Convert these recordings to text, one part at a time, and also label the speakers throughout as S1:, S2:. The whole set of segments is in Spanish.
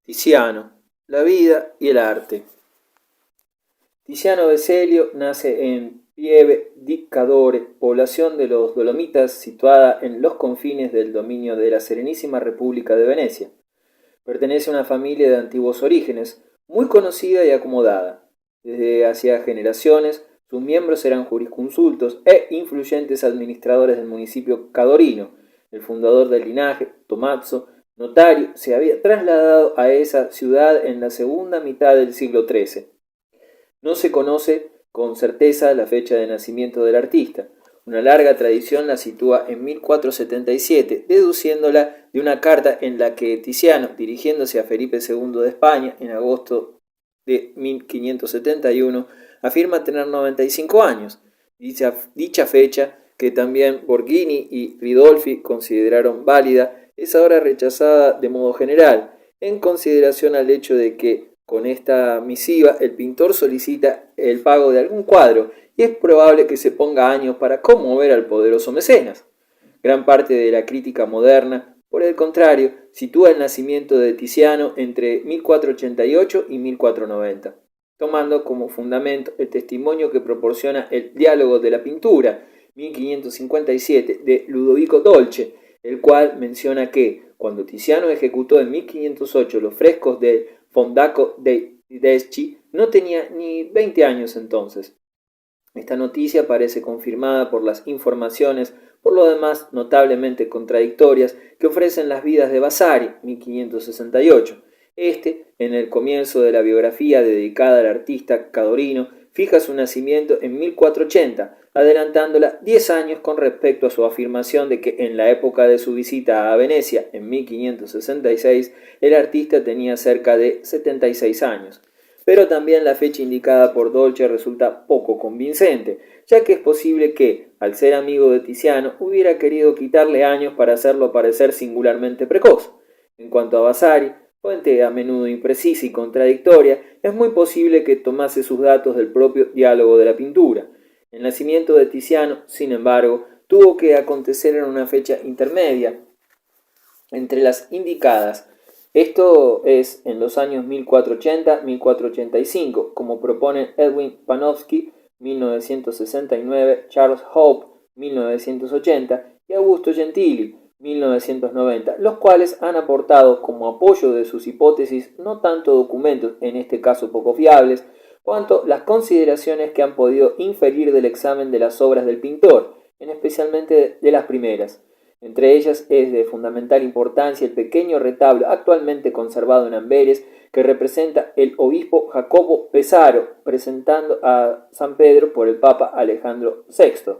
S1: Tiziano, la vida y el arte. Tiziano Veselio nace en Pieve di Cadore, población de los Dolomitas situada en los confines del dominio de la Serenísima República de Venecia. Pertenece a una familia de antiguos orígenes, muy conocida y acomodada. Desde hacía generaciones, sus miembros eran jurisconsultos e influyentes administradores del municipio cadorino. El fundador del linaje, Tommaso, notario, se había trasladado a esa ciudad en la segunda mitad del siglo XIII. No se conoce con certeza la fecha de nacimiento del artista. Una larga tradición la sitúa en 1477, deduciéndola de una carta en la que Tiziano, dirigiéndose a Felipe II de España en agosto de 1571, afirma tener 95 años. Dicha fecha, que también Borghini y Ridolfi consideraron válida, es ahora rechazada de modo general, en consideración al hecho de que con esta misiva el pintor solicita el pago de algún cuadro y es probable que se ponga años para conmover al poderoso mecenas. Gran parte de la crítica moderna, por el contrario, sitúa el nacimiento de Tiziano entre 1488 y 1490, tomando como fundamento el testimonio que proporciona el Diálogo de la Pintura, 1557, de Ludovico Dolce, el cual menciona que, cuando Tiziano ejecutó en 1508 los frescos de Fondaco dei Tedeschi, no tenía ni 20 años entonces. Esta noticia parece confirmada por las informaciones, por lo demás notablemente contradictorias, que ofrecen las vidas de Vasari, 1568. En el comienzo de la biografía dedicada al artista cadorino, fija su nacimiento en 1480, adelantándola 10 años con respecto a su afirmación de que en la época de su visita a Venecia, en 1566, el artista tenía cerca de 76 años. Pero también la fecha indicada por Dolce resulta poco convincente, ya que es posible que, al ser amigo de Tiziano, hubiera querido quitarle años para hacerlo parecer singularmente precoz. En cuanto a Vasari, fuente a menudo imprecisa y contradictoria, es muy posible que tomase sus datos del propio Diálogo de la Pintura. El nacimiento de Tiziano, sin embargo, tuvo que acontecer en una fecha intermedia entre las indicadas. Esto es en los años 1480-1485, como proponen Edwin Panofsky, 1969, Charles Hope, 1980, y Augusto Gentili, 1990, los cuales han aportado como apoyo de sus hipótesis no tanto documentos, en este caso poco fiables, cuanto las consideraciones que han podido inferir del examen de las obras del pintor, en especialmente de las primeras. Entre ellas es de fundamental importancia el pequeño retablo actualmente conservado en Amberes que representa el obispo Jacopo Pesaro presentando a San Pedro por el Papa Alejandro VI.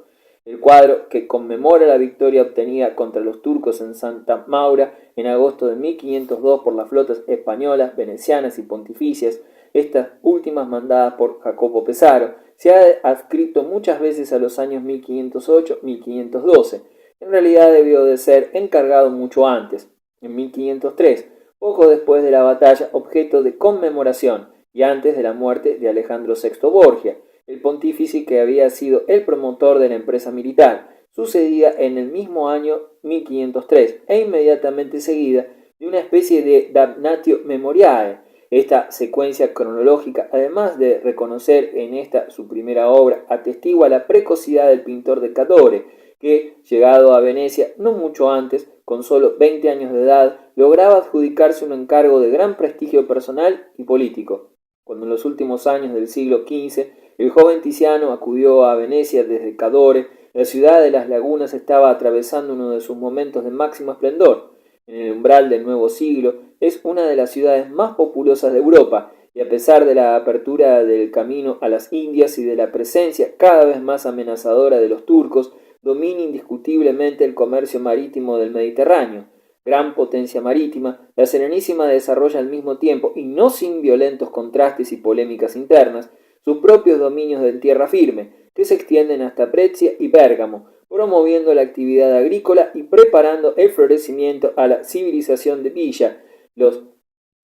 S1: El cuadro, que conmemora la victoria obtenida contra los turcos en Santa Maura en agosto de 1502 por las flotas españolas, venecianas y pontificias, estas últimas mandadas por Jacopo Pesaro, se ha adscrito muchas veces a los años 1508-1512. En realidad debió de ser encargado mucho antes, en 1503, poco después de la batalla objeto de conmemoración y antes de la muerte de Alejandro VI Borgia, el pontífice que había sido el promotor de la empresa militar, sucedida en el mismo año 1503 e inmediatamente seguida de una especie de damnatio memoriae. Esta secuencia cronológica, además de reconocer en esta su primera obra, atestigua la precocidad del pintor de Cadore, que, llegado a Venecia no mucho antes, con solo 20 años de edad, lograba adjudicarse un encargo de gran prestigio personal y político. Cuando en los últimos años del siglo XV el joven Tiziano acudió a Venecia desde Cadore, la ciudad de las lagunas estaba atravesando uno de sus momentos de máximo esplendor. En el umbral del nuevo siglo es una de las ciudades más populosas de Europa, y a pesar de la apertura del camino a las Indias y de la presencia cada vez más amenazadora de los turcos, domina indiscutiblemente el comercio marítimo del Mediterráneo. Gran potencia marítima, la Serenísima desarrolla al mismo tiempo, y no sin violentos contrastes y polémicas internas, sus propios dominios de tierra firme, que se extienden hasta Prezia y Bérgamo, promoviendo la actividad agrícola y preparando el florecimiento a la civilización de Villa. Las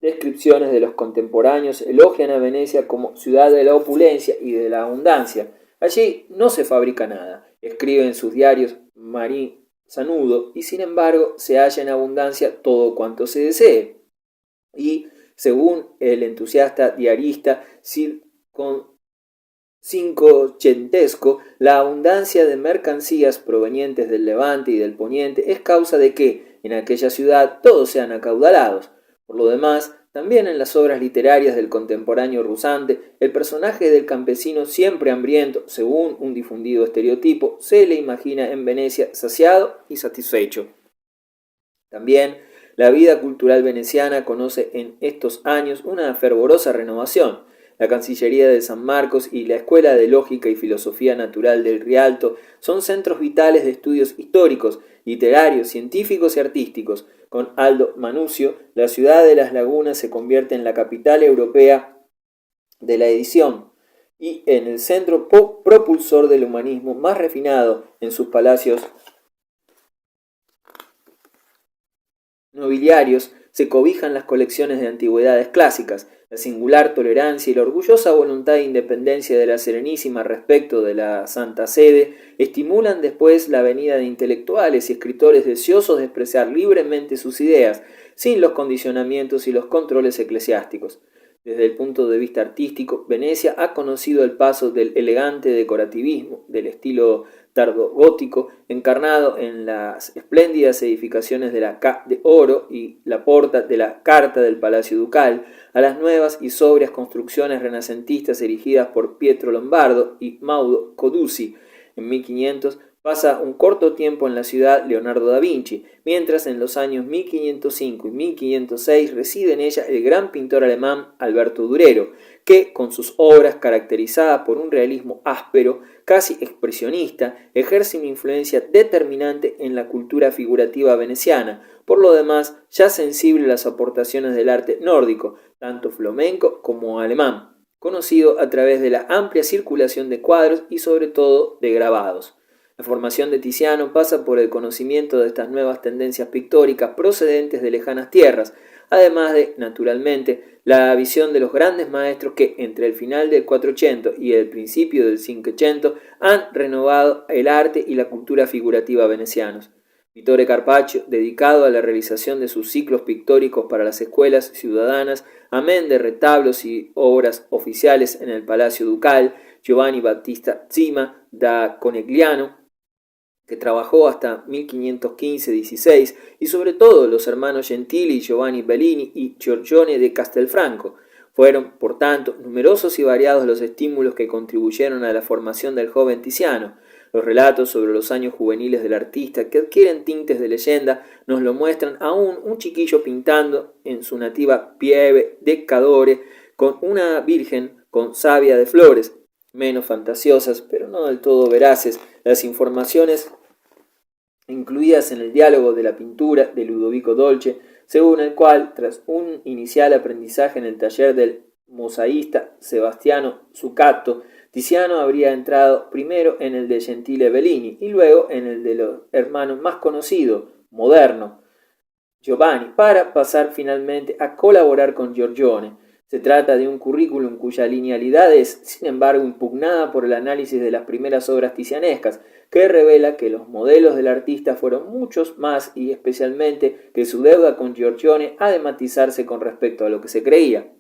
S1: descripciones de los contemporáneos elogian a Venecia como ciudad de la opulencia y de la abundancia. Allí no se fabrica nada, escribe en sus diarios Marín Sanudo, y sin embargo se halla en abundancia todo cuanto se desee. Y Según el entusiasta diarista cinquecentesco, la abundancia de mercancías provenientes del Levante y del Poniente es causa de que, en aquella ciudad, todos sean acaudalados. Por lo demás, también en las obras literarias del contemporáneo Rusante, el personaje del campesino siempre hambriento, según un difundido estereotipo, se le imagina en Venecia saciado y satisfecho. También la vida cultural veneciana conoce en estos años una fervorosa renovación. La Cancillería de San Marcos y la Escuela de Lógica y Filosofía Natural del Rialto son centros vitales de estudios históricos, literarios, científicos y artísticos. Con Aldo Manuzio, la ciudad de las lagunas se convierte en la capital europea de la edición y en el centro propulsor del humanismo más refinado. En sus palacios nobiliarios se cobijan las colecciones de antigüedades clásicas. La singular tolerancia y la orgullosa voluntad de independencia de la Serenísima respecto de la Santa Sede estimulan después la venida de intelectuales y escritores deseosos de expresar libremente sus ideas, sin los condicionamientos y los controles eclesiásticos. Desde el punto de vista artístico, Venecia ha conocido el paso del elegante decorativismo, del estilo tardogótico, encarnado en las espléndidas edificaciones de la Ca de Oro y la Porta de la Carta del Palacio Ducal, a las nuevas y sobrias construcciones renacentistas erigidas por Pietro Lombardo y Maudo Coduzzi. En 1500 pasa un corto tiempo en la ciudad Leonardo da Vinci, mientras en los años 1505 y 1506 reside en ella el gran pintor alemán Alberto Durero, que, con sus obras caracterizadas por un realismo áspero, casi expresionista, ejerce una influencia determinante en la cultura figurativa veneciana, por lo demás ya sensible a las aportaciones del arte nórdico, tanto flamenco como alemán, conocido a través de la amplia circulación de cuadros y sobre todo de grabados. La formación de Tiziano pasa por el conocimiento de estas nuevas tendencias pictóricas procedentes de lejanas tierras, además de, naturalmente, la visión de los grandes maestros que, entre el final del 400 y el principio del 500, han renovado el arte y la cultura figurativa venecianos. Vittore Carpaccio, dedicado a la realización de sus ciclos pictóricos para las escuelas ciudadanas, amén de retablos y obras oficiales en el Palacio Ducal, Giovanni Battista Cima da Conegliano, que trabajó hasta 1515-16, y sobre todo los hermanos Gentili, Giovanni Bellini y Giorgione de Castelfranco. Fueron, por tanto, numerosos y variados los estímulos que contribuyeron a la formación del joven Tiziano. Los relatos sobre los años juveniles del artista, que adquieren tintes de leyenda, nos lo muestran aún un chiquillo pintando en su nativa Pieve de Cadore con una virgen con savia de flores. Menos fantasiosas, pero no del todo veraces, las informaciones incluidas en el diálogo de la pintura de Ludovico Dolce, según el cual, tras un inicial aprendizaje en el taller del mosaísta Sebastiano Zuccato, Tiziano habría entrado primero en el de Gentile Bellini y luego en el de los hermanos más conocidos, moderno, Giovanni, para pasar finalmente a colaborar con Giorgione. Se trata de un currículum cuya linealidad es, sin embargo, impugnada por el análisis de las primeras obras tizianescas, que revela que los modelos del artista fueron muchos más y especialmente que su deuda con Giorgione ha de matizarse con respecto a lo que se creía.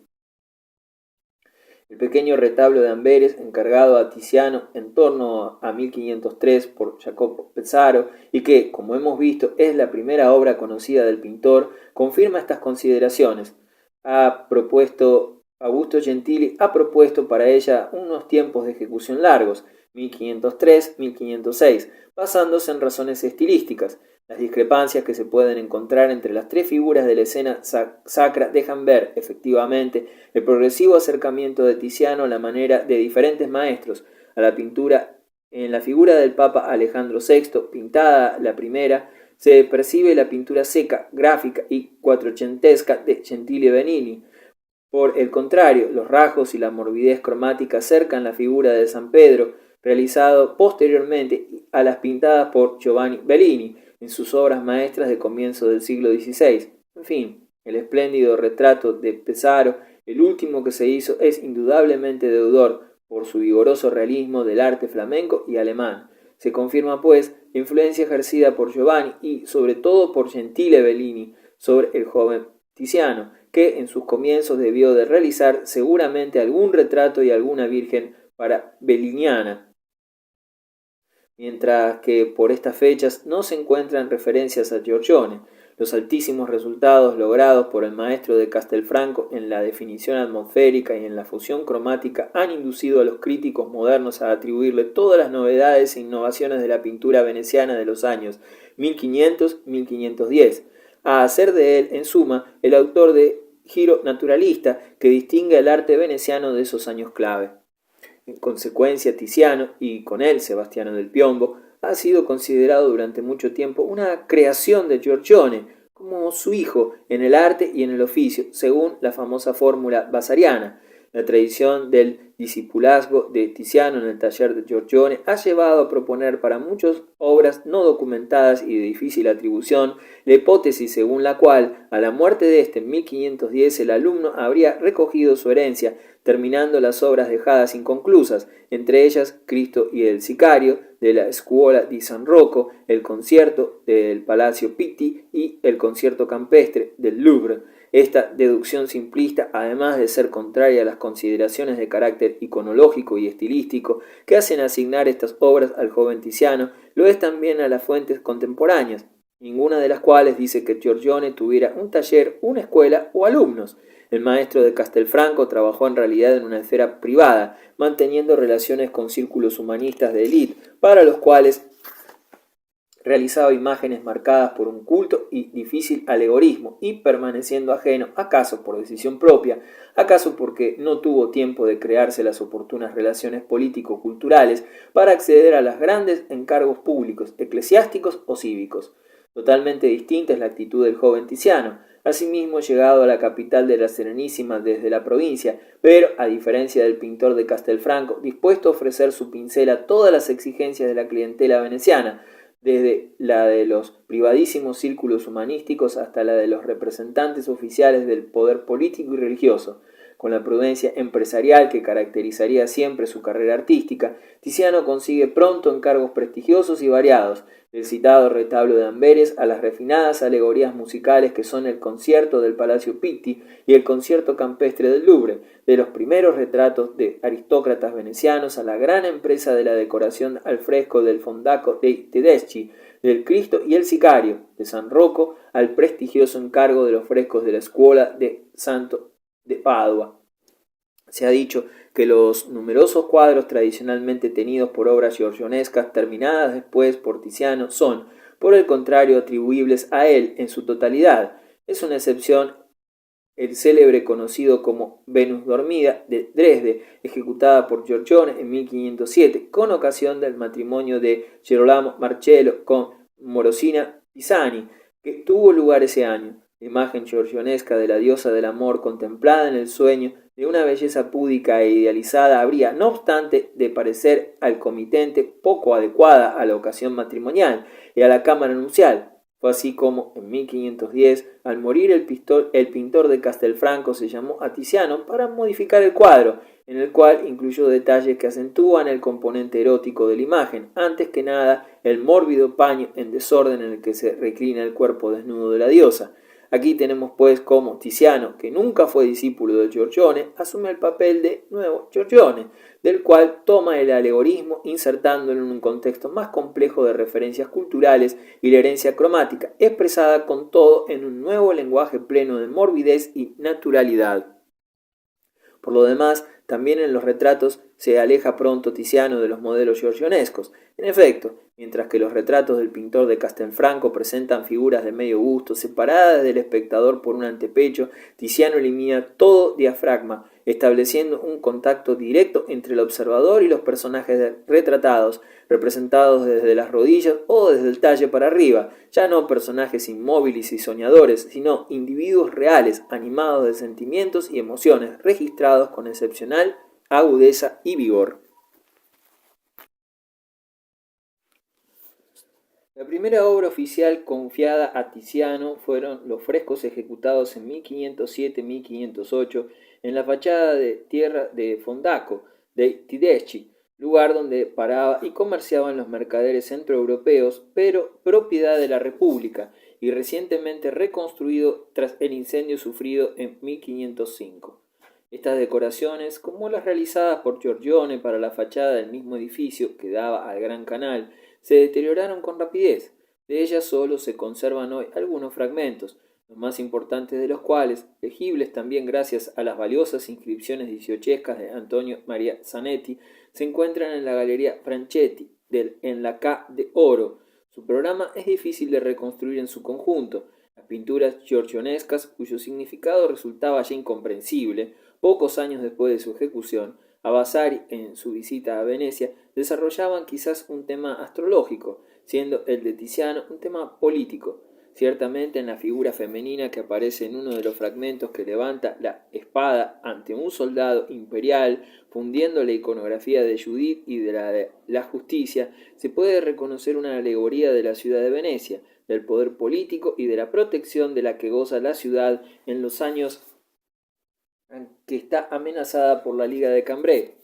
S1: El pequeño retablo de Amberes, encargado a Tiziano en torno a 1503 por Jacopo Pesaro, y que, como hemos visto, es la primera obra conocida del pintor, confirma estas consideraciones. Augusto Gentili ha propuesto para ella unos tiempos de ejecución largos, 1503-1506, basándose en razones estilísticas. Las discrepancias que se pueden encontrar entre las tres figuras de la escena sacra dejan ver, efectivamente, el progresivo acercamiento de Tiziano a la manera de diferentes maestros a la pintura. En la figura del Papa Alejandro VI, pintada la primera, se percibe la pintura seca, gráfica y cuatrocentesca de Gentile Bellini. Por el contrario, los rasgos y la morbidez cromática acercan la figura de San Pedro, realizado posteriormente a las pintadas por Giovanni Bellini en sus obras maestras de comienzo del siglo XVI. En fin, el espléndido retrato de Pesaro, el último que se hizo, es indudablemente deudor, por su vigoroso realismo, del arte flamenco y alemán. Se confirma, pues, la influencia ejercida por Giovanni y, sobre todo, por Gentile Bellini sobre el joven Tiziano, que en sus comienzos debió de realizar seguramente algún retrato y alguna virgen para Belliniana, mientras que por estas fechas no se encuentran referencias a Giorgione. Los altísimos resultados logrados por el maestro de Castelfranco en la definición atmosférica y en la fusión cromática han inducido a los críticos modernos a atribuirle todas las novedades e innovaciones de la pintura veneciana de los años 1500-1510, a hacer de él, en suma, el autor de giro naturalista que distingue el arte veneciano de esos años clave. En consecuencia, Tiziano, y con él Sebastiano del Piombo, ha sido considerado durante mucho tiempo una creación de Giorgione, como su hijo en el arte y en el oficio, según la famosa fórmula vasariana. La tradición del discipulazgo de Tiziano en el taller de Giorgione ha llevado a proponer para muchas obras no documentadas y de difícil atribución la hipótesis según la cual, a la muerte de este en 1510, el alumno habría recogido su herencia, terminando las obras dejadas inconclusas, entre ellas Cristo y el Sicario, de la Scuola di San Rocco, el concierto del Palacio Pitti y el concierto campestre del Louvre. Esta deducción simplista, además de ser contraria a las consideraciones de carácter iconológico y estilístico que hacen asignar estas obras al joven Tiziano, lo es también a las fuentes contemporáneas, ninguna de las cuales dice que Giorgione tuviera un taller, una escuela o alumnos. El maestro de Castelfranco trabajó en realidad en una esfera privada, manteniendo relaciones con círculos humanistas de élite, para los cuales realizaba imágenes marcadas por un culto y difícil alegorismo, y permaneciendo ajeno, acaso por decisión propia, acaso porque no tuvo tiempo de crearse las oportunas relaciones político-culturales para acceder a los grandes encargos públicos, eclesiásticos o cívicos. Totalmente distinta es la actitud del joven Tiziano, asimismo llegado a la capital de la Serenísima desde la provincia, pero, a diferencia del pintor de Castelfranco, dispuesto a ofrecer su pincel a todas las exigencias de la clientela veneciana, desde la de los privadísimos círculos humanísticos hasta la de los representantes oficiales del poder político y religioso. Con la prudencia empresarial que caracterizaría siempre su carrera artística, Tiziano consigue pronto encargos prestigiosos y variados, del citado retablo de Amberes a las refinadas alegorías musicales que son el concierto del Palacio Pitti y el concierto campestre del Louvre, de los primeros retratos de aristócratas venecianos a la gran empresa de la decoración al fresco del Fondaco dei Tedeschi, del Cristo y el Sicario, de San Rocco, al prestigioso encargo de los frescos de la Scuola de Santo de Padua. Se ha dicho que los numerosos cuadros tradicionalmente tenidos por obras giorgionescas terminadas después por Tiziano son, por el contrario, atribuibles a él en su totalidad. Es una excepción el célebre conocido como Venus dormida de Dresde, ejecutada por Giorgione en 1507, con ocasión del matrimonio de Gerolamo Marcello con Morosina Pisani, que tuvo lugar ese año. La imagen giorgionesca de la diosa del amor contemplada en el sueño de una belleza púdica e idealizada habría, no obstante, de parecer al comitente poco adecuada a la ocasión matrimonial y a la cámara nupcial. Fue así como, en 1510, al morir el pintor de Castelfranco se llamó a Tiziano para modificar el cuadro, en el cual incluyó detalles que acentúan el componente erótico de la imagen, antes que nada el mórbido paño en desorden en el que se reclina el cuerpo desnudo de la diosa. Aquí tenemos pues cómo Tiziano, que nunca fue discípulo de Giorgione, asume el papel de nuevo Giorgione, del cual toma el alegorismo insertándolo en un contexto más complejo de referencias culturales y la herencia cromática, expresada con todo en un nuevo lenguaje pleno de morbidez y naturalidad. Por lo demás, también en los retratos se aleja pronto Tiziano de los modelos giorgionescos. En efecto, mientras que los retratos del pintor de Castelfranco presentan figuras de medio busto separadas del espectador por un antepecho, Tiziano elimina todo diafragma, estableciendo un contacto directo entre el observador y los personajes retratados, representados desde las rodillas o desde el talle para arriba, ya no personajes inmóviles y soñadores, sino individuos reales, animados de sentimientos y emociones, registrados con excepcional agudeza y vigor. La primera obra oficial confiada a Tiziano fueron los frescos ejecutados en 1507-1508 en la fachada de tierra de Fondaco dei Tedeschi, lugar donde paraba y comerciaban los mercaderes centroeuropeos, pero propiedad de la República, y recientemente reconstruido tras el incendio sufrido en 1505. Estas decoraciones, como las realizadas por Giorgione para la fachada del mismo edificio que daba al Gran Canal, se deterioraron con rapidez. De ellas solo se conservan hoy algunos fragmentos, los más importantes de los cuales, legibles también gracias a las valiosas inscripciones dieciochescas de Antonio Maria Zanetti, se encuentran en la Galería Franchetti, en la Ca de Oro. Su programa es difícil de reconstruir en su conjunto. Las pinturas giorgionescas, cuyo significado resultaba ya incomprensible, pocos años después de su ejecución, a Vasari, en su visita a Venecia, desarrollaban quizás un tema astrológico, siendo el de Tiziano un tema político. Ciertamente en la figura femenina que aparece en uno de los fragmentos que levanta la espada ante un soldado imperial, fundiendo la iconografía de Judith y de la justicia, se puede reconocer una alegoría de la ciudad de Venecia, del poder político y de la protección de la que goza la ciudad en los años en que está amenazada por la Liga de Cambrai,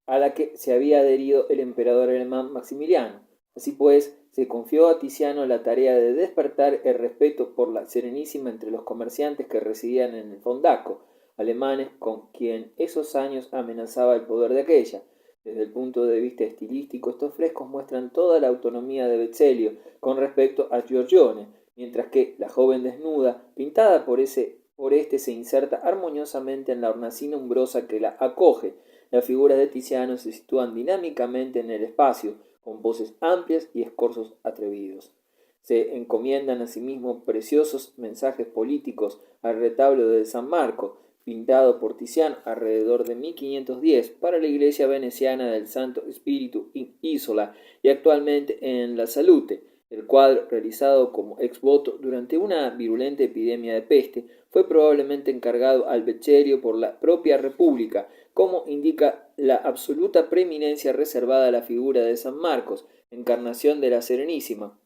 S1: a la que se había adherido el emperador alemán Maximiliano. Así pues, se confió a Tiziano la tarea de despertar el respeto por la Serenísima entre los comerciantes que residían en el Fondaco, alemanes con quien esos años amenazaba el poder de aquella. Desde el punto de vista estilístico, estos frescos muestran toda la autonomía de Vezelio con respecto a Giorgione, mientras que la joven desnuda, pintada por este, se inserta armoniosamente en la hornacina umbrosa que la acoge. Las figuras de Tiziano se sitúan dinámicamente en el espacio, con poses amplias y escorzos atrevidos. Se encomiendan asimismo preciosos mensajes políticos al retablo de San Marco, pintado por Tiziano alrededor de 1510 para la iglesia veneciana del Santo Espíritu in Isola y actualmente en la Salute. El cuadro, realizado como ex voto durante una virulenta epidemia de peste, fue probablemente encargado al Vecherio por la propia República, como indica la absoluta preeminencia reservada a la figura de San Marcos, encarnación de la Serenísima,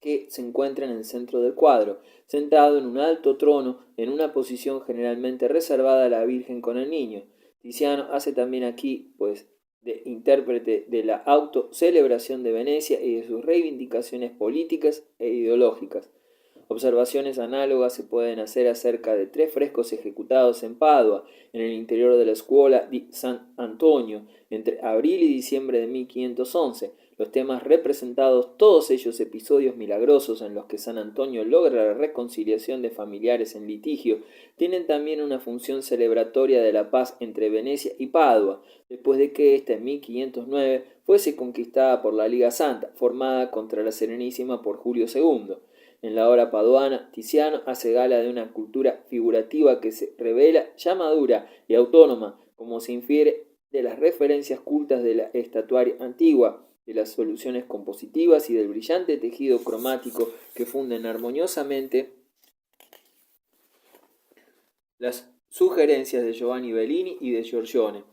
S1: que se encuentra en el centro del cuadro, sentado en un alto trono, en una posición generalmente reservada a la Virgen con el Niño. Tiziano hace también aquí, pues, de intérprete de la autocelebración de Venecia y de sus reivindicaciones políticas e ideológicas. Observaciones análogas se pueden hacer acerca de 3 frescos ejecutados en Padua, en el interior de la Scuola di San Antonio, entre abril y diciembre de 1511. Los temas representados, todos ellos episodios milagrosos en los que San Antonio logra la reconciliación de familiares en litigio, tienen también una función celebratoria de la paz entre Venecia y Padua, después de que ésta en 1509 fuese conquistada por la Liga Santa, formada contra la Serenísima por Julio II. En la obra paduana, Tiziano hace gala de una cultura figurativa que se revela ya madura y autónoma, como se infiere de las referencias cultas de la estatuaria antigua, de las soluciones compositivas y del brillante tejido cromático que funden armoniosamente las sugerencias de Giovanni Bellini y de Giorgione,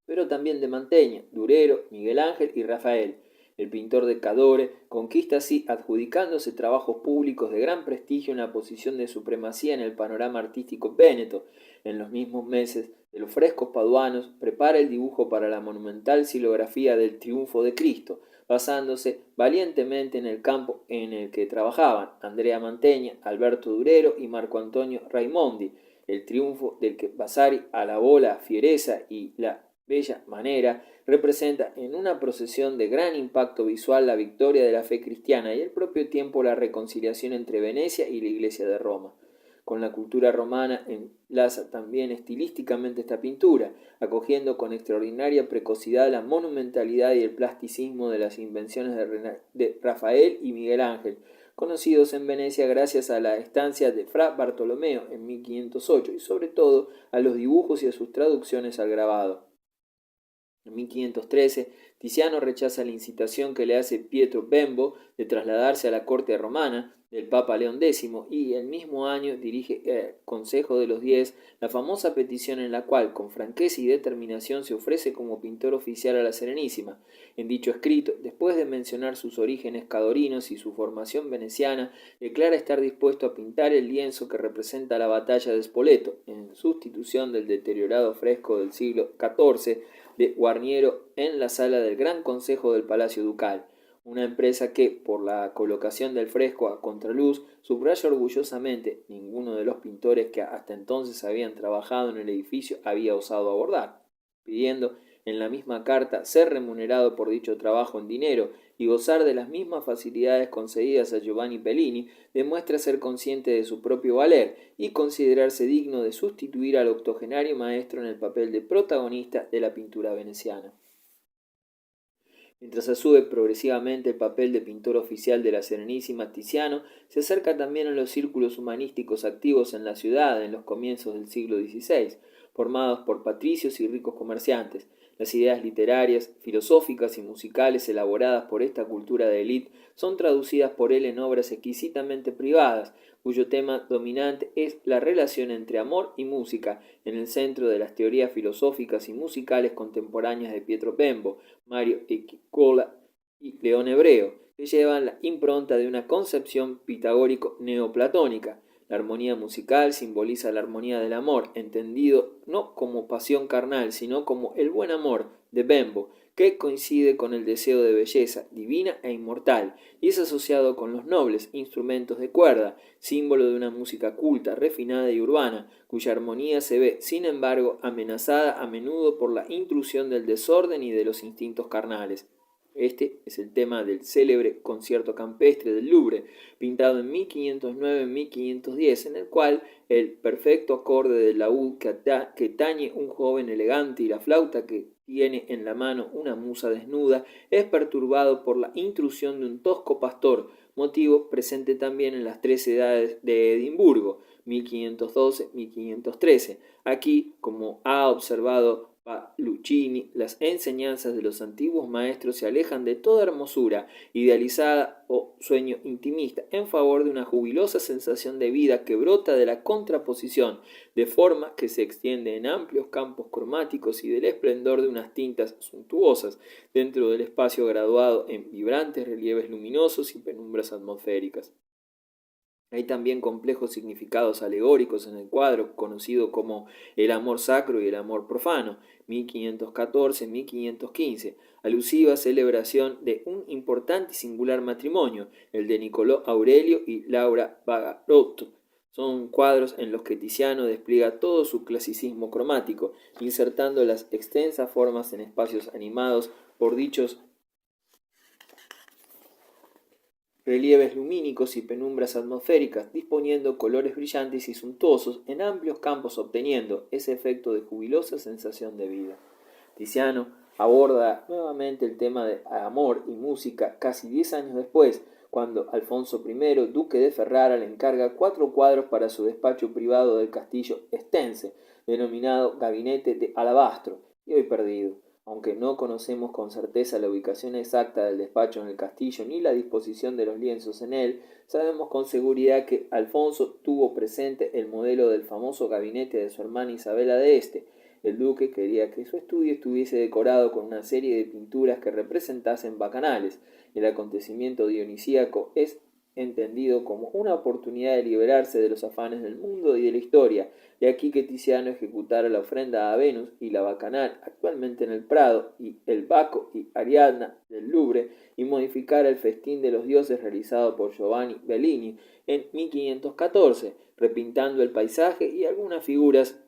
S1: pero también de Mantegna, Durero, Miguel Ángel y Rafael. El pintor de Cadore conquista así, adjudicándose trabajos públicos de gran prestigio, una posición de supremacía en el panorama artístico véneto. En los mismos meses de los frescos paduanos, prepara el dibujo para la monumental xilografía del Triunfo de Cristo, basándose valientemente en el campo en el que trabajaban Andrea Mantegna, Alberto Durero y Marco Antonio Raimondi. El triunfo del que Vasari alabó la fiereza y la bella manera, representa en una procesión de gran impacto visual la victoria de la fe cristiana y al propio tiempo la reconciliación entre Venecia y la Iglesia de Roma. Con la cultura romana enlaza también estilísticamente esta pintura, acogiendo con extraordinaria precocidad la monumentalidad y el plasticismo de las invenciones de Rafael y Miguel Ángel, conocidos en Venecia gracias a la estancia de Fra Bartolomeo en 1508 y sobre todo a los dibujos y a sus traducciones al grabado. En 1513, Tiziano rechaza la incitación que le hace Pietro Bembo de trasladarse a la corte romana del Papa León X y el mismo año dirige el Consejo de los 10 la famosa petición en la cual, con franqueza y determinación, se ofrece como pintor oficial a la Serenísima. En dicho escrito, después de mencionar sus orígenes cadorinos y su formación veneciana, declara estar dispuesto a pintar el lienzo que representa la batalla de Spoleto, en sustitución del deteriorado fresco del siglo XIV, de Guarniero en la sala del Gran Consejo del Palacio Ducal. una empresa que, por la colocación del fresco a contraluz, subraya orgullosamente ninguno de los pintores que hasta entonces habían trabajado en el edificio había osado abordar, pidiendo en la misma carta ser remunerado por dicho trabajo en dinero y gozar de las mismas facilidades concedidas a Giovanni Bellini, demuestra ser consciente de su propio valer y considerarse digno de sustituir al octogenario maestro en el papel de protagonista de la pintura veneciana. Mientras asume progresivamente el papel de pintor oficial de la Serenísima, Tiziano se acerca también a los círculos humanísticos activos en la ciudad en los comienzos del siglo XVI, formados por patricios y ricos comerciantes. Las ideas literarias, filosóficas y musicales elaboradas por esta cultura de élite son traducidas por él en obras exquisitamente privadas, cuyo tema dominante es la relación entre amor y música, en el centro de las teorías filosóficas y musicales contemporáneas de Pietro Bembo, Mario Equicola y León Hebreo, que llevan la impronta de una concepción pitagórico-neoplatónica. La armonía musical simboliza la armonía del amor, entendido no como pasión carnal, sino como el buen amor de Bembo, que coincide con el deseo de belleza divina e inmortal, y es asociado con los nobles instrumentos de cuerda, símbolo de una música culta, refinada y urbana, cuya armonía se ve, sin embargo, amenazada a menudo por la intrusión del desorden y de los instintos carnales. Este es el tema del célebre concierto campestre del Louvre, pintado en 1509-1510, en el cual el perfecto acorde del laúd que tañe un joven elegante y la flauta que tiene en la mano una musa desnuda es perturbado por la intrusión de un tosco pastor, motivo presente también en las 13 edades de Edimburgo, 1512-1513. Aquí, como ha observado Palluccini, las enseñanzas de los antiguos maestros se alejan de toda hermosura idealizada o sueño intimista en favor de una jubilosa sensación de vida que brota de la contraposición, de forma que se extiende en amplios campos cromáticos y del esplendor de unas tintas suntuosas, dentro del espacio graduado en vibrantes relieves luminosos y penumbras atmosféricas. Hay también complejos significados alegóricos en el cuadro, conocido como el amor sacro y el amor profano, 1514-1515, alusiva celebración de un importante y singular matrimonio, el de Nicolò Aurelio y Laura Bagarotto. Son cuadros en los que Tiziano despliega todo su clasicismo cromático, insertando las extensas formas en espacios animados por dichos relieves lumínicos y penumbras atmosféricas, disponiendo colores brillantes y suntuosos en amplios campos, obteniendo ese efecto de jubilosa sensación de vida. Tiziano aborda nuevamente el tema de amor y música casi 10 años después, cuando Alfonso I, duque de Ferrara, le encarga 4 cuadros para su despacho privado del castillo estense, denominado Gabinete de Alabastro, y hoy perdido. Aunque no conocemos con certeza la ubicación exacta del despacho en el castillo ni la disposición de los lienzos en él, sabemos con seguridad que Alfonso tuvo presente el modelo del famoso gabinete de su hermana Isabela de Este. El duque quería que su estudio estuviese decorado con una serie de pinturas que representasen bacanales. El acontecimiento dionisíaco es entendido como una oportunidad de liberarse de los afanes del mundo y de la historia, de aquí que Tiziano ejecutara la ofrenda a Venus y la bacanal actualmente en el Prado y el Baco y Ariadna del Louvre y modificara el festín de los dioses realizado por Giovanni Bellini en 1514, repintando el paisaje y algunas figuras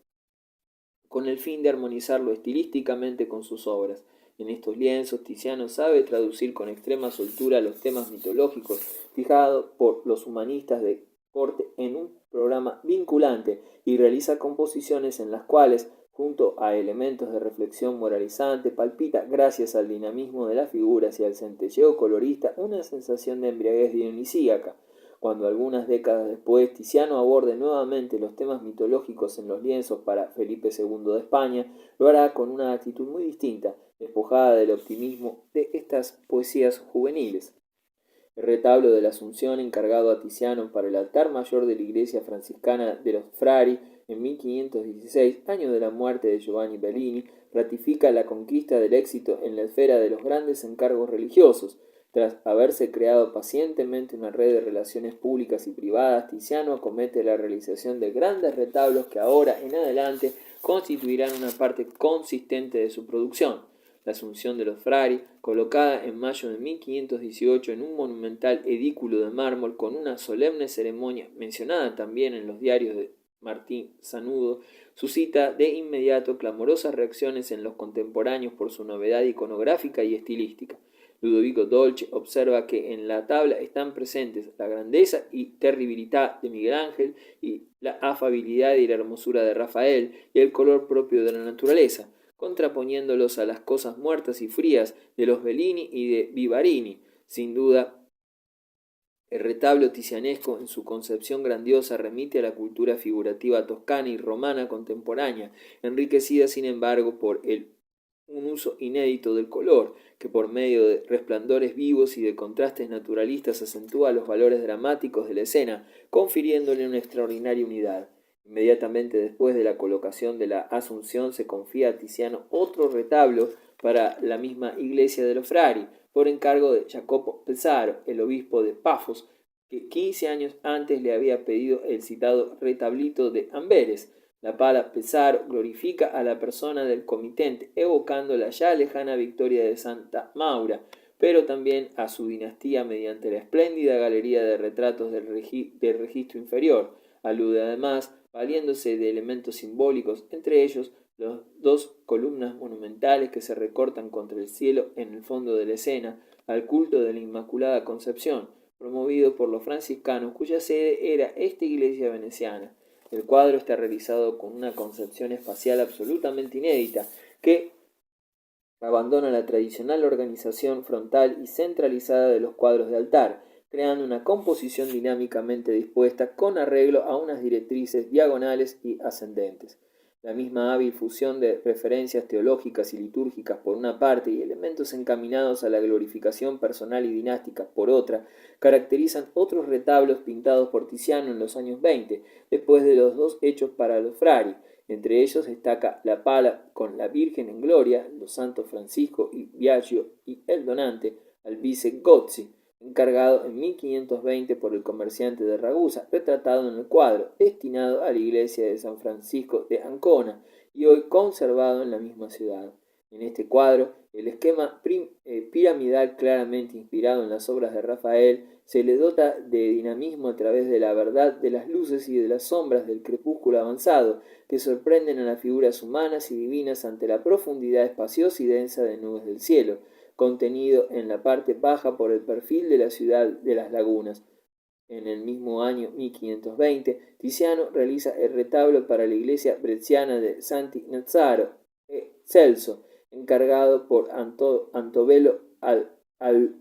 S1: con el fin de armonizarlo estilísticamente con sus obras. En estos lienzos, Tiziano sabe traducir con extrema soltura los temas mitológicos fijados por los humanistas de corte en un programa vinculante y realiza composiciones en las cuales, junto a elementos de reflexión moralizante, palpita, gracias al dinamismo de las figuras y al centelleo colorista, una sensación de embriaguez dionisíaca. Cuando algunas décadas después Tiziano aborde nuevamente los temas mitológicos en los lienzos para Felipe II de España, lo hará con una actitud muy distinta, despojada del optimismo de estas poesías juveniles. El retablo de la Asunción, encargado a Tiziano para el altar mayor de la iglesia franciscana de los Frari en 1516, año de la muerte de Giovanni Bellini, ratifica la conquista del éxito en la esfera de los grandes encargos religiosos. Tras haberse creado pacientemente una red de relaciones públicas y privadas, Tiziano acomete la realización de grandes retablos que ahora en adelante constituirán una parte consistente de su producción. la Asunción de los Frari, colocada en mayo de 1518 en un monumental edículo de mármol con una solemne ceremonia mencionada también en los diarios de Martín Sanudo, suscita de inmediato clamorosas reacciones en los contemporáneos por su novedad iconográfica y estilística. Ludovico Dolce observa que en la tabla están presentes la grandeza y terribilidad de Miguel Ángel y la afabilidad y la hermosura de Rafael y el color propio de la naturaleza, contraponiéndolos a las cosas muertas y frías de los Bellini y de Vivarini. Sin duda, el retablo ticianesco en su concepción grandiosa remite a la cultura figurativa toscana y romana contemporánea, enriquecida sin embargo por un uso inédito del color, que por medio de resplandores vivos y de contrastes naturalistas acentúa los valores dramáticos de la escena, confiriéndole una extraordinaria unidad. Inmediatamente después de la colocación de la Asunción se confía a Tiziano otro retablo para la misma iglesia de los Frari, por encargo de Jacopo Pesaro, el obispo de Pafos, que 15 años antes le había pedido el citado retablito de Amberes. La pala Pesaro glorifica a la persona del comitente, evocando la ya lejana victoria de Santa Maura, pero también a su dinastía mediante la espléndida galería de retratos del registro inferior. Alude además, valiéndose de elementos simbólicos, entre ellos las dos columnas monumentales que se recortan contra el cielo en el fondo de la escena, al culto de la Inmaculada Concepción, promovido por los franciscanos, cuya sede era esta iglesia veneciana. El cuadro está realizado con una concepción espacial absolutamente inédita, que abandona la tradicional organización frontal y centralizada de los cuadros de altar, creando una composición dinámicamente dispuesta con arreglo a unas directrices diagonales y ascendentes. La misma hábil fusión de referencias teológicas y litúrgicas por una parte y elementos encaminados a la glorificación personal y dinástica por otra, caracterizan otros retablos pintados por Tiziano en los años 20, después de los dos hechos para los Frari. Entre ellos destaca la pala con la Virgen en Gloria, los santos Francisco y Biagio y el donante, Albice Gozzi, encargado en 1520 por el comerciante de Ragusa, retratado en el cuadro, destinado a la iglesia de San Francisco de Ancona y hoy conservado en la misma ciudad. En este cuadro, el esquema piramidal claramente inspirado en las obras de Rafael se le dota de dinamismo a través de la verdad de las luces y de las sombras del crepúsculo avanzado, que sorprenden a las figuras humanas y divinas ante la profundidad espaciosa y densa de nubes del cielo, contenido en la parte baja por el perfil de la ciudad de las lagunas. En el mismo año 1520, Tiziano realiza el retablo para la iglesia bresciana de Santi Nazzaro e Celso, encargado por Antobello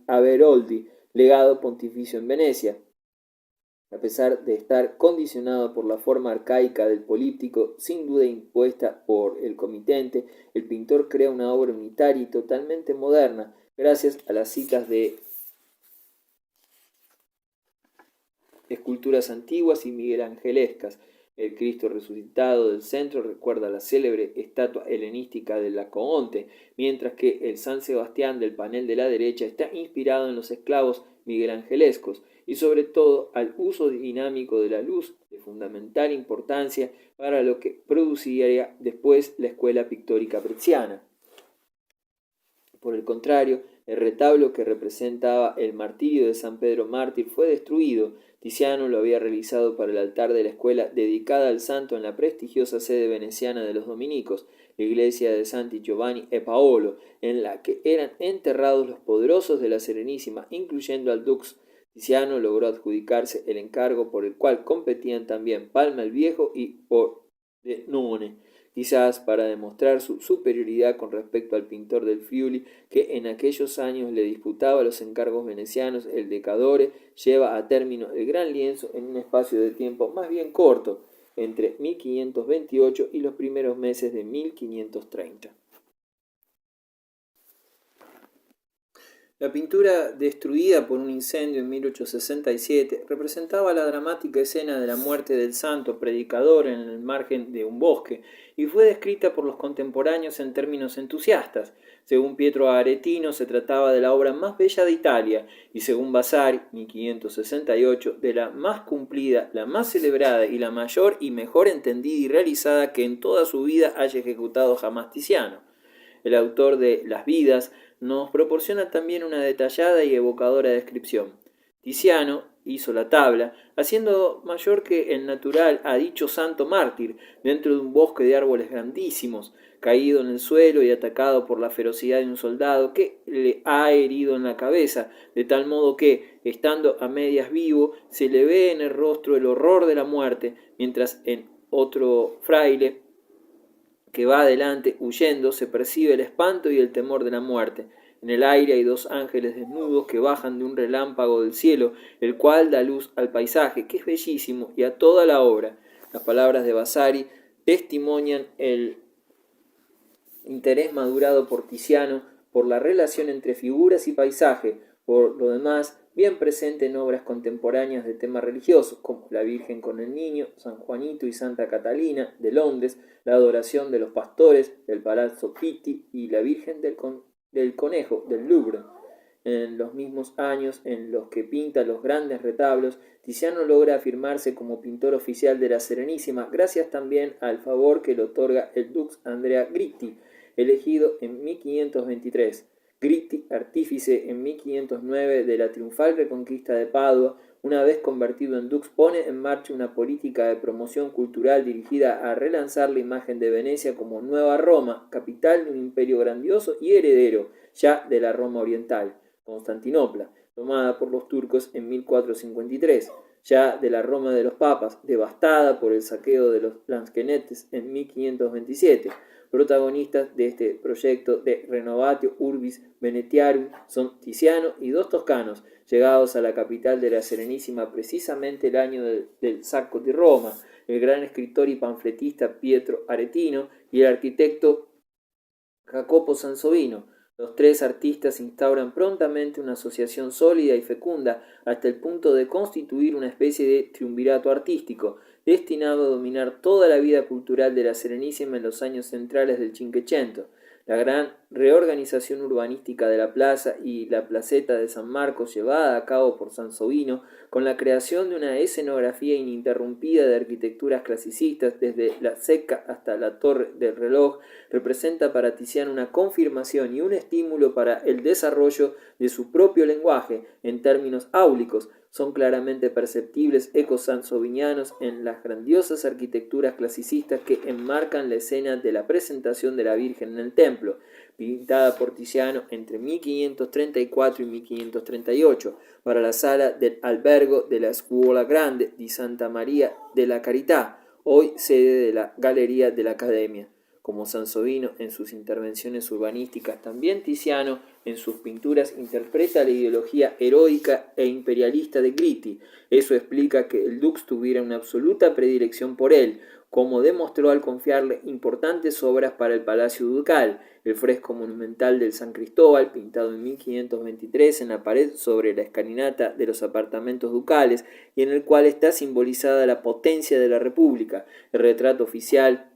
S1: Averoldi, legado pontificio en Venecia. A pesar de estar condicionado por la forma arcaica del políptico, sin duda impuesta por el comitente, el pintor crea una obra unitaria y totalmente moderna, gracias a las citas de esculturas antiguas y miguelangelescas. El Cristo resucitado del centro recuerda la célebre estatua helenística de Laocoonte, mientras que el San Sebastián del panel de la derecha está inspirado en los esclavos miguelangelescos y sobre todo al uso dinámico de la luz, de fundamental importancia para lo que produciría después la escuela pictórica bresciana. Por el contrario, el retablo que representaba el martirio de San Pedro Mártir fue destruido. Tiziano lo había realizado para el altar de la escuela dedicada al santo en la prestigiosa sede veneciana de los dominicos, la iglesia de Santi Giovanni e Paolo, en la que eran enterrados los poderosos de la Serenísima, incluyendo al Dux. Tiziano logró adjudicarse el encargo por el cual competían también Palma el Viejo y Pordenone, quizás para demostrar su superioridad con respecto al pintor del Friuli, que en aquellos años le disputaba los encargos venecianos. El Decadore lleva a término el gran lienzo en un espacio de tiempo más bien corto, entre 1528 y los primeros meses de 1530. La pintura, destruida por un incendio en 1867, representaba la dramática escena de la muerte del santo predicador en el margen de un bosque y fue descrita por los contemporáneos en términos entusiastas. Según Pietro Aretino, se trataba de la obra más bella de Italia y según Vasari, 1568, de la más cumplida, la más celebrada y la mayor y mejor entendida y realizada que en toda su vida haya ejecutado jamás Tiziano. el autor de Las Vidas, nos proporciona también una detallada y evocadora descripción. Tiziano hizo la tabla, haciendo mayor que el natural a dicho santo mártir, dentro de un bosque de árboles grandísimos, caído en el suelo y atacado por la ferocidad de un soldado que le ha herido en la cabeza, de tal modo que, estando a medias vivo, se le ve en el rostro el horror de la muerte, mientras en otro fraile que va adelante huyendo se percibe el espanto y el temor de la muerte. En el aire hay dos ángeles desnudos que bajan de un relámpago del cielo, el cual da luz al paisaje, que es bellísimo, y a toda la obra. Las palabras de Vasari testimonian el interés madurado por Tiziano por la relación entre figuras y paisaje, por lo demás bien presente en obras contemporáneas de temas religiosos, como La Virgen con el Niño, San Juanito y Santa Catalina, de Londres, La Adoración de los Pastores, del Palazzo Pitti, y La Virgen del Conejo, del Louvre. En los mismos años en los que pinta los grandes retablos, Tiziano logra afirmarse como pintor oficial de la Serenísima, gracias también al favor que le otorga el dux Andrea Gritti, elegido en 1523. Gritti, artífice en 1509 de la triunfal reconquista de Padua, una vez convertido en dux, pone en marcha una política de promoción cultural dirigida a relanzar la imagen de Venecia como nueva Roma, capital de un imperio grandioso y heredero ya de la Roma oriental, Constantinopla, tomada por los turcos en 1453, ya de la Roma de los papas, devastada por el saqueo de los lansquenetes en 1527. Protagonistas de este proyecto de Renovatio Urbis Venetiarum son Tiziano y dos toscanos, llegados a la capital de la Serenísima precisamente el año del Sacco di Roma, el gran escritor y panfletista Pietro Aretino y el arquitecto Jacopo Sansovino. Los tres artistas instauran prontamente una asociación sólida y fecunda hasta el punto de constituir una especie de triunvirato artístico, destinado a dominar toda la vida cultural de la Serenísima en los años centrales del Cinquecento. La gran reorganización urbanística de la plaza y la placeta de San Marcos, llevada a cabo por Sansovino, con la creación de una escenografía ininterrumpida de arquitecturas clasicistas desde la Secca hasta la Torre del Reloj, representa para Tiziano una confirmación y un estímulo para el desarrollo de su propio lenguaje en términos áulicos. Son claramente perceptibles ecos sansovinianos en las grandiosas arquitecturas clasicistas que enmarcan la escena de la presentación de la Virgen en el templo, pintada por Tiziano entre 1534 y 1538, para la sala del albergo de la Scuola Grande di Santa Maria della Carità, hoy sede de la Galería de la Academia. Como Sansovino en sus intervenciones urbanísticas, también Tiziano en sus pinturas interpreta la ideología heroica e imperialista de Gritti. Eso explica que el dux tuviera una absoluta predilección por él, como demostró al confiarle importantes obras para el Palacio Ducal, el fresco monumental del San Cristóbal, pintado en 1523 en la pared sobre la escalinata de los apartamentos ducales, y en el cual está simbolizada la potencia de la República, el retrato oficial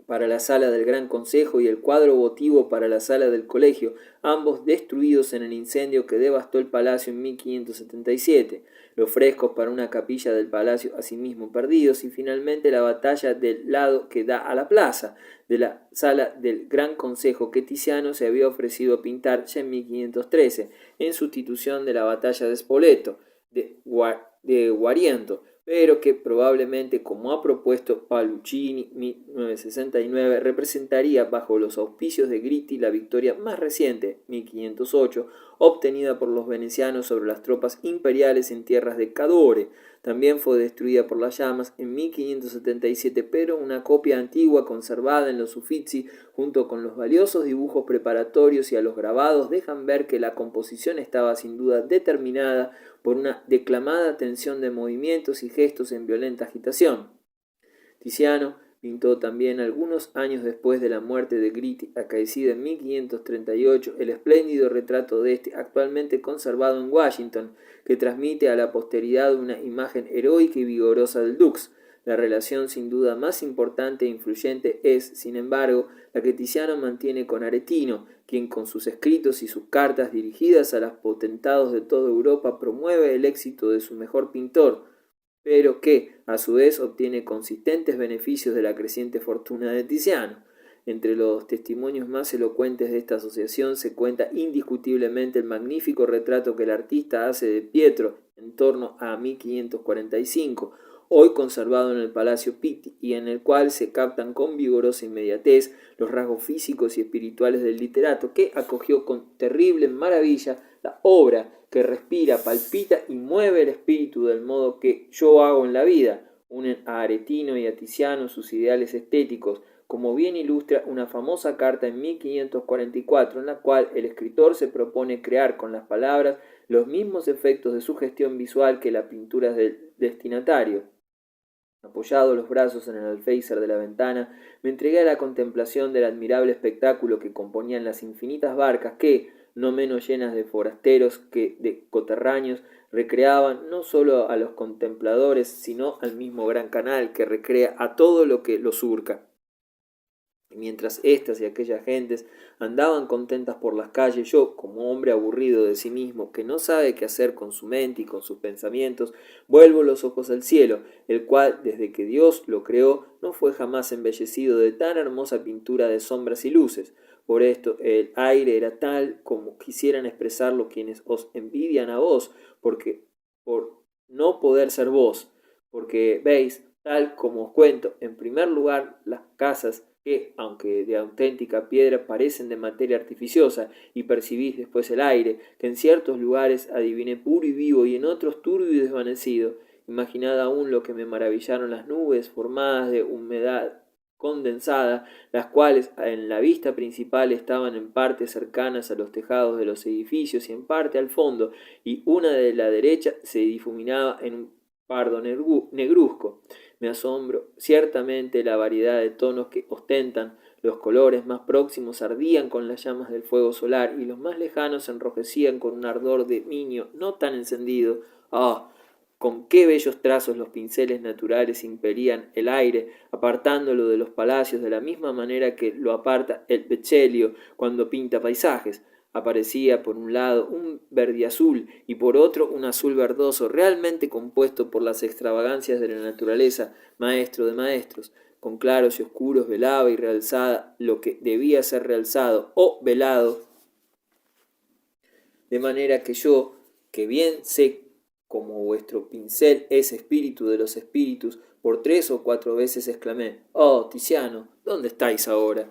S1: para la sala del Gran Consejo y el cuadro votivo para la sala del Colegio, ambos destruidos en el incendio que devastó el palacio en 1577, los frescos para una capilla del palacio asimismo perdidos, y finalmente la batalla del lado que da a la plaza de la sala del Gran Consejo que Tiziano se había ofrecido pintar ya en 1513, en sustitución de la batalla de Spoleto, de Guariento, pero que probablemente, como ha propuesto Pauluccini 1969, representaría bajo los auspicios de Gritti la victoria más reciente, 1508, obtenida por los venecianos sobre las tropas imperiales en tierras de Cadore. También fue destruida por las llamas en 1577, pero una copia antigua conservada en los Uffizi, junto con los valiosos dibujos preparatorios y a los grabados, dejan ver que la composición estaba sin duda determinada por una declamada tensión de movimientos y gestos en violenta agitación. Tiziano pintó también algunos años después de la muerte de Gritti, acaecida en 1538, el espléndido retrato de este, actualmente conservado en Washington, que transmite a la posteridad una imagen heroica y vigorosa del dux. La relación sin duda más importante e influyente es, sin embargo, la que Tiziano mantiene con Aretino, quien con sus escritos y sus cartas dirigidas a los potentados de toda Europa promueve el éxito de su mejor pintor, pero que, a su vez, obtiene consistentes beneficios de la creciente fortuna de Tiziano. Entre los testimonios más elocuentes de esta asociación se cuenta indiscutiblemente el magnífico retrato que el artista hace de Pietro en torno a 1545, hoy conservado en el Palacio Pitti, y en el cual se captan con vigorosa inmediatez los rasgos físicos y espirituales del literato, que acogió con terrible maravilla la obra que respira, palpita y mueve el espíritu del modo que yo hago en la vida. Unen a Aretino y a Tiziano sus ideales estéticos, como bien ilustra una famosa carta en 1544, en la cual el escritor se propone crear con las palabras los mismos efectos de sugestión visual que la pintura del destinatario. Apoyado los brazos en el alféizar de la ventana, me entregué a la contemplación del admirable espectáculo que componían las infinitas barcas que, no menos llenas de forasteros que de coterráneos, recreaban no sólo a los contempladores, sino al mismo gran canal que recrea a todo lo que lo surca. Y mientras estas y aquellas gentes andaban contentas por las calles, yo, como hombre aburrido de sí mismo, que no sabe qué hacer con su mente y con sus pensamientos, vuelvo los ojos al cielo, el cual, desde que Dios lo creó, no fue jamás embellecido de tan hermosa pintura de sombras y luces. Por esto el aire era tal como quisieran expresarlo quienes os envidian a vos, porque por no poder ser vos, porque veis, tal como os cuento, en primer lugar, las casas que, aunque de auténtica piedra, parecen de materia artificiosa, y percibís después el aire, que en ciertos lugares adiviné puro y vivo, y en otros turbio y desvanecido. Imaginad aún lo que me maravillaron las nubes formadas de humedad condensada, las cuales en la vista principal estaban en parte cercanas a los tejados de los edificios y en parte al fondo, y una de la derecha se difuminaba en un pardo negruzco. Me asombro ciertamente la variedad de tonos que ostentan. Los colores más próximos ardían con las llamas del fuego solar y los más lejanos se enrojecían con un ardor de niño no tan encendido. ¡Ah! Con qué bellos trazos los pinceles naturales impelían el aire, apartándolo de los palacios de la misma manera que lo aparta el Vecellio cuando pinta paisajes. Aparecía por un lado un verdiazul y por otro un azul verdoso, realmente compuesto por las extravagancias de la naturaleza, maestro de maestros. Con claros y oscuros velaba y realzaba lo que debía ser realzado o velado, de manera que yo, que bien sé como vuestro pincel es espíritu de los espíritus, por 3 o 4 veces exclamé: «Oh, Tiziano, ¿dónde estáis ahora?».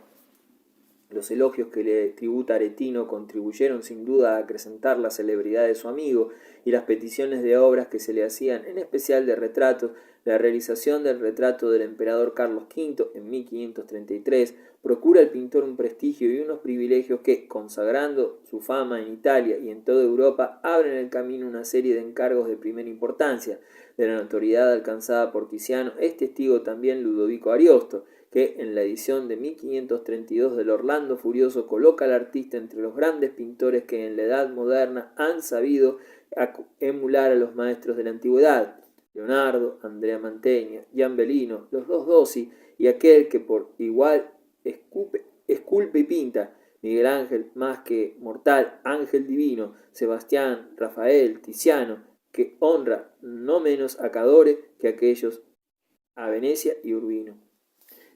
S1: Los elogios que le tributa Aretino contribuyeron sin duda a acrecentar la celebridad de su amigo, y las peticiones de obras que se le hacían, en especial de retratos. La realización del retrato del emperador Carlos V en 1533 procura al pintor un prestigio y unos privilegios que, consagrando su fama en Italia y en toda Europa, abren el camino a una serie de encargos de primera importancia. De la notoriedad alcanzada por Tiziano es testigo también Ludovico Ariosto, que en la edición de 1532 del Orlando Furioso coloca al artista entre los grandes pintores que en la edad moderna han sabido emular a los maestros de la antigüedad: Leonardo, Andrea Mantegna, Giambellino, los dos Dossi y aquel que por igual esculpe y pinta, Miguel Ángel, más que mortal, ángel divino, Sebastián, Rafael, Tiziano, que honra no menos a Cadore que aquellos a Venecia y Urbino.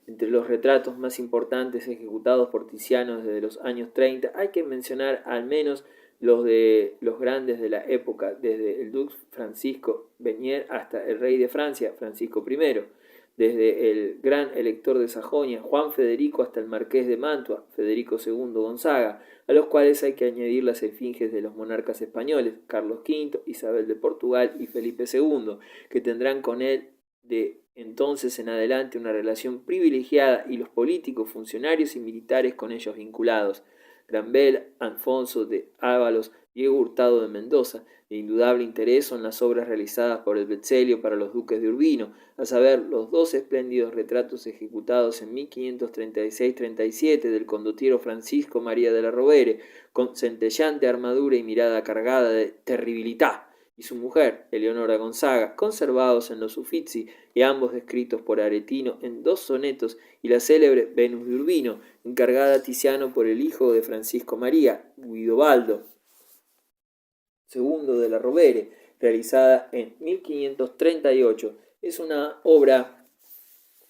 S1: Entre los retratos más importantes ejecutados por Tiziano desde los años 30 hay que mencionar al menos los de los grandes de la época, desde el duque Francisco Bernier hasta el rey de Francia, Francisco I, desde el gran elector de Sajonia, Juan Federico, hasta el marqués de Mantua, Federico II Gonzaga, a los cuales hay que añadir las esfinges de los monarcas españoles, Carlos V, Isabel de Portugal y Felipe II, que tendrán con él de entonces en adelante una relación privilegiada, y los políticos, funcionarios y militares con ellos vinculados: Granvela, Alfonso de Ávalos, Diego Hurtado de Mendoza. De indudable interés son las obras realizadas por el Vecellio para los duques de Urbino, a saber, los 2 espléndidos retratos ejecutados en 1536-37 del condottiero Francisco María de la Rovere, con centellante armadura y mirada cargada de terribilità, y su mujer, Eleonora Gonzaga, conservados en los Uffizi, y ambos descritos por Aretino en 2 sonetos, y la célebre Venus de Urbino, encargada a Tiziano por el hijo de Francisco María, Guidobaldo II de la Rovere, realizada en 1538. Es una obra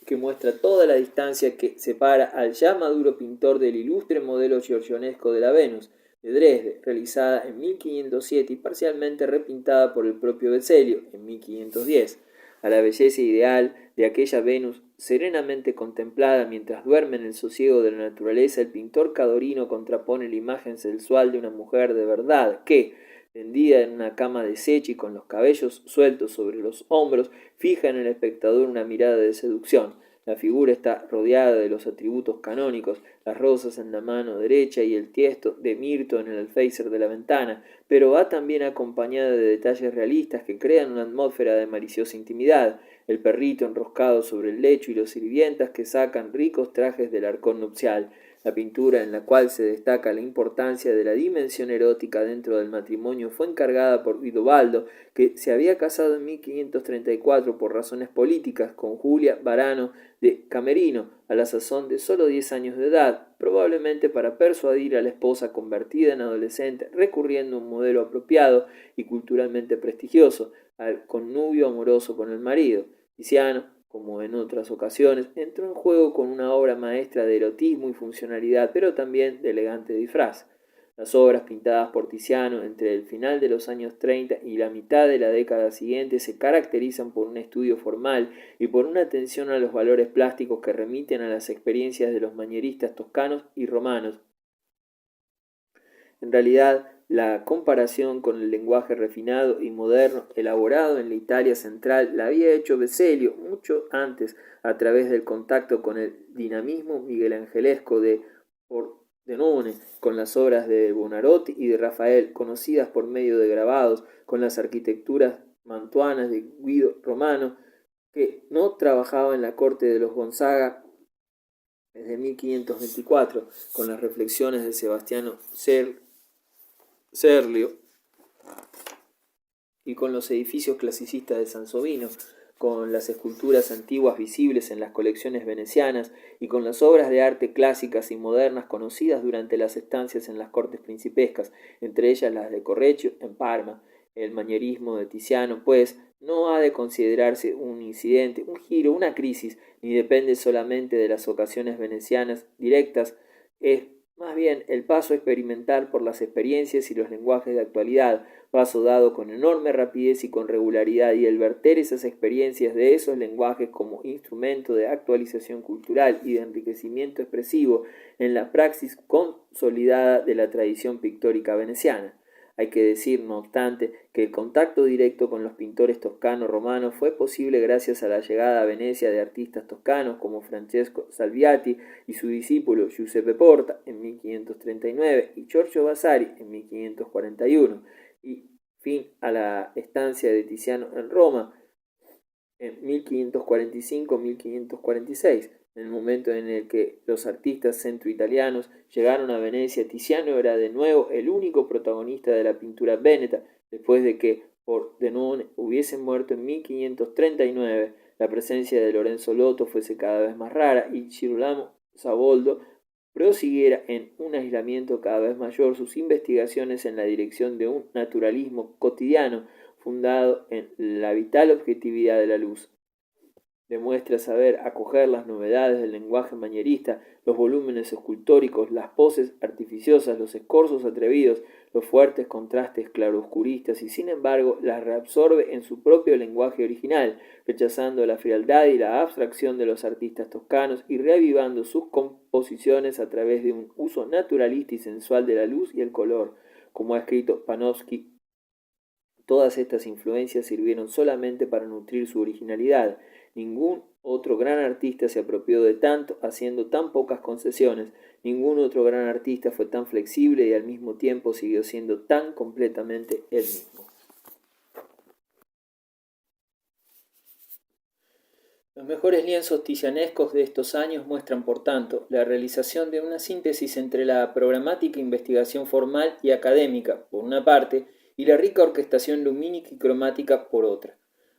S1: que muestra toda la distancia que separa al ya maduro pintor del ilustre modelo giorgionesco de la Venus de Dresde, realizada en 1507 y parcialmente repintada por el propio Veselio en 1510. A la belleza ideal de aquella Venus serenamente contemplada mientras duerme en el sosiego de la naturaleza, el pintor cadorino contrapone la imagen sensual de una mujer de verdad que, tendida en una cama deshecha y con los cabellos sueltos sobre los hombros, fija en el espectador una mirada de seducción. La figura está rodeada de los atributos canónicos, las rosas en la mano derecha y el tiesto de mirto en el alféizar de la ventana, pero va también acompañada de detalles realistas que crean una atmósfera de maliciosa intimidad, el perrito enroscado sobre el lecho y los sirvientas que sacan ricos trajes del arcón nupcial. La pintura, en la cual se destaca la importancia de la dimensión erótica dentro del matrimonio, fue encargada por Guidobaldo, que se había casado en 1534 por razones políticas con Julia Varano de Camerino, a la sazón de solo 10 años de edad, probablemente para persuadir a la esposa convertida en adolescente, recurriendo a un modelo apropiado y culturalmente prestigioso, al connubio amoroso con el marido. Tiziano, como en otras ocasiones, entró en juego con una obra maestra de erotismo y funcionalidad, pero también de elegante disfraz. Las obras pintadas por Tiziano entre el final de los años 30 y la mitad de la década siguiente se caracterizan por un estudio formal y por una atención a los valores plásticos que remiten a las experiencias de los manieristas toscanos y romanos. En realidad, la comparación con el lenguaje refinado y moderno elaborado en la Italia central la había hecho Veselio mucho antes a través del contacto con el dinamismo miguelangelesco de Pordenone, con las obras de Buonarroti y de Rafael, conocidas por medio de grabados, con las arquitecturas mantuanas de Guido Romano, que no trabajaba en la corte de los Gonzaga desde 1524, con las reflexiones de Sebastiano Serlio y con los edificios clasicistas de Sansovino, con las esculturas antiguas visibles en las colecciones venecianas y con las obras de arte clásicas y modernas conocidas durante las estancias en las cortes principescas, entre ellas las de Correggio en Parma. El manierismo de Tiziano, pues, no ha de considerarse un incidente, un giro, una crisis, ni depende solamente de las ocasiones venecianas directas, es más bien el paso a experimentar por las experiencias y los lenguajes de actualidad, paso dado con enorme rapidez y con regularidad, y el verter esas experiencias de esos lenguajes como instrumento de actualización cultural y de enriquecimiento expresivo en la praxis consolidada de la tradición pictórica veneciana. Hay que decir, no obstante, que el contacto directo con los pintores toscano-romanos fue posible gracias a la llegada a Venecia de artistas toscanos como Francesco Salviati y su discípulo Giuseppe Porta en 1539 y Giorgio Vasari en 1541, y fin a la estancia de Tiziano en Roma en 1545-1546. En el momento en el que los artistas centroitalianos llegaron a Venecia, Tiziano era de nuevo el único protagonista de la pintura veneta, después de que Pordenone hubiese muerto en 1539, la presencia de Lorenzo Lotto fuese cada vez más rara y Girolamo Savoldo prosiguiera en un aislamiento cada vez mayor sus investigaciones en la dirección de un naturalismo cotidiano fundado en la vital objetividad de la luz. Demuestra saber acoger las novedades del lenguaje manierista, los volúmenes escultóricos, las poses artificiosas, los escorzos atrevidos, los fuertes contrastes claroscuristas y sin embargo las reabsorbe en su propio lenguaje original, rechazando la frialdad y la abstracción de los artistas toscanos y reavivando sus composiciones a través de un uso naturalista y sensual de la luz y el color. Como ha escrito Panofsky, todas estas influencias sirvieron solamente para nutrir su originalidad. Ningún otro gran artista se apropió de tanto haciendo tan pocas concesiones. Ningún otro gran artista fue tan flexible y al mismo tiempo siguió siendo tan completamente él mismo. Los mejores lienzos tizianescos de estos años muestran, por tanto, la realización de una síntesis entre la programática investigación formal y académica, por una parte, y la rica orquestación lumínica y cromática, por otra.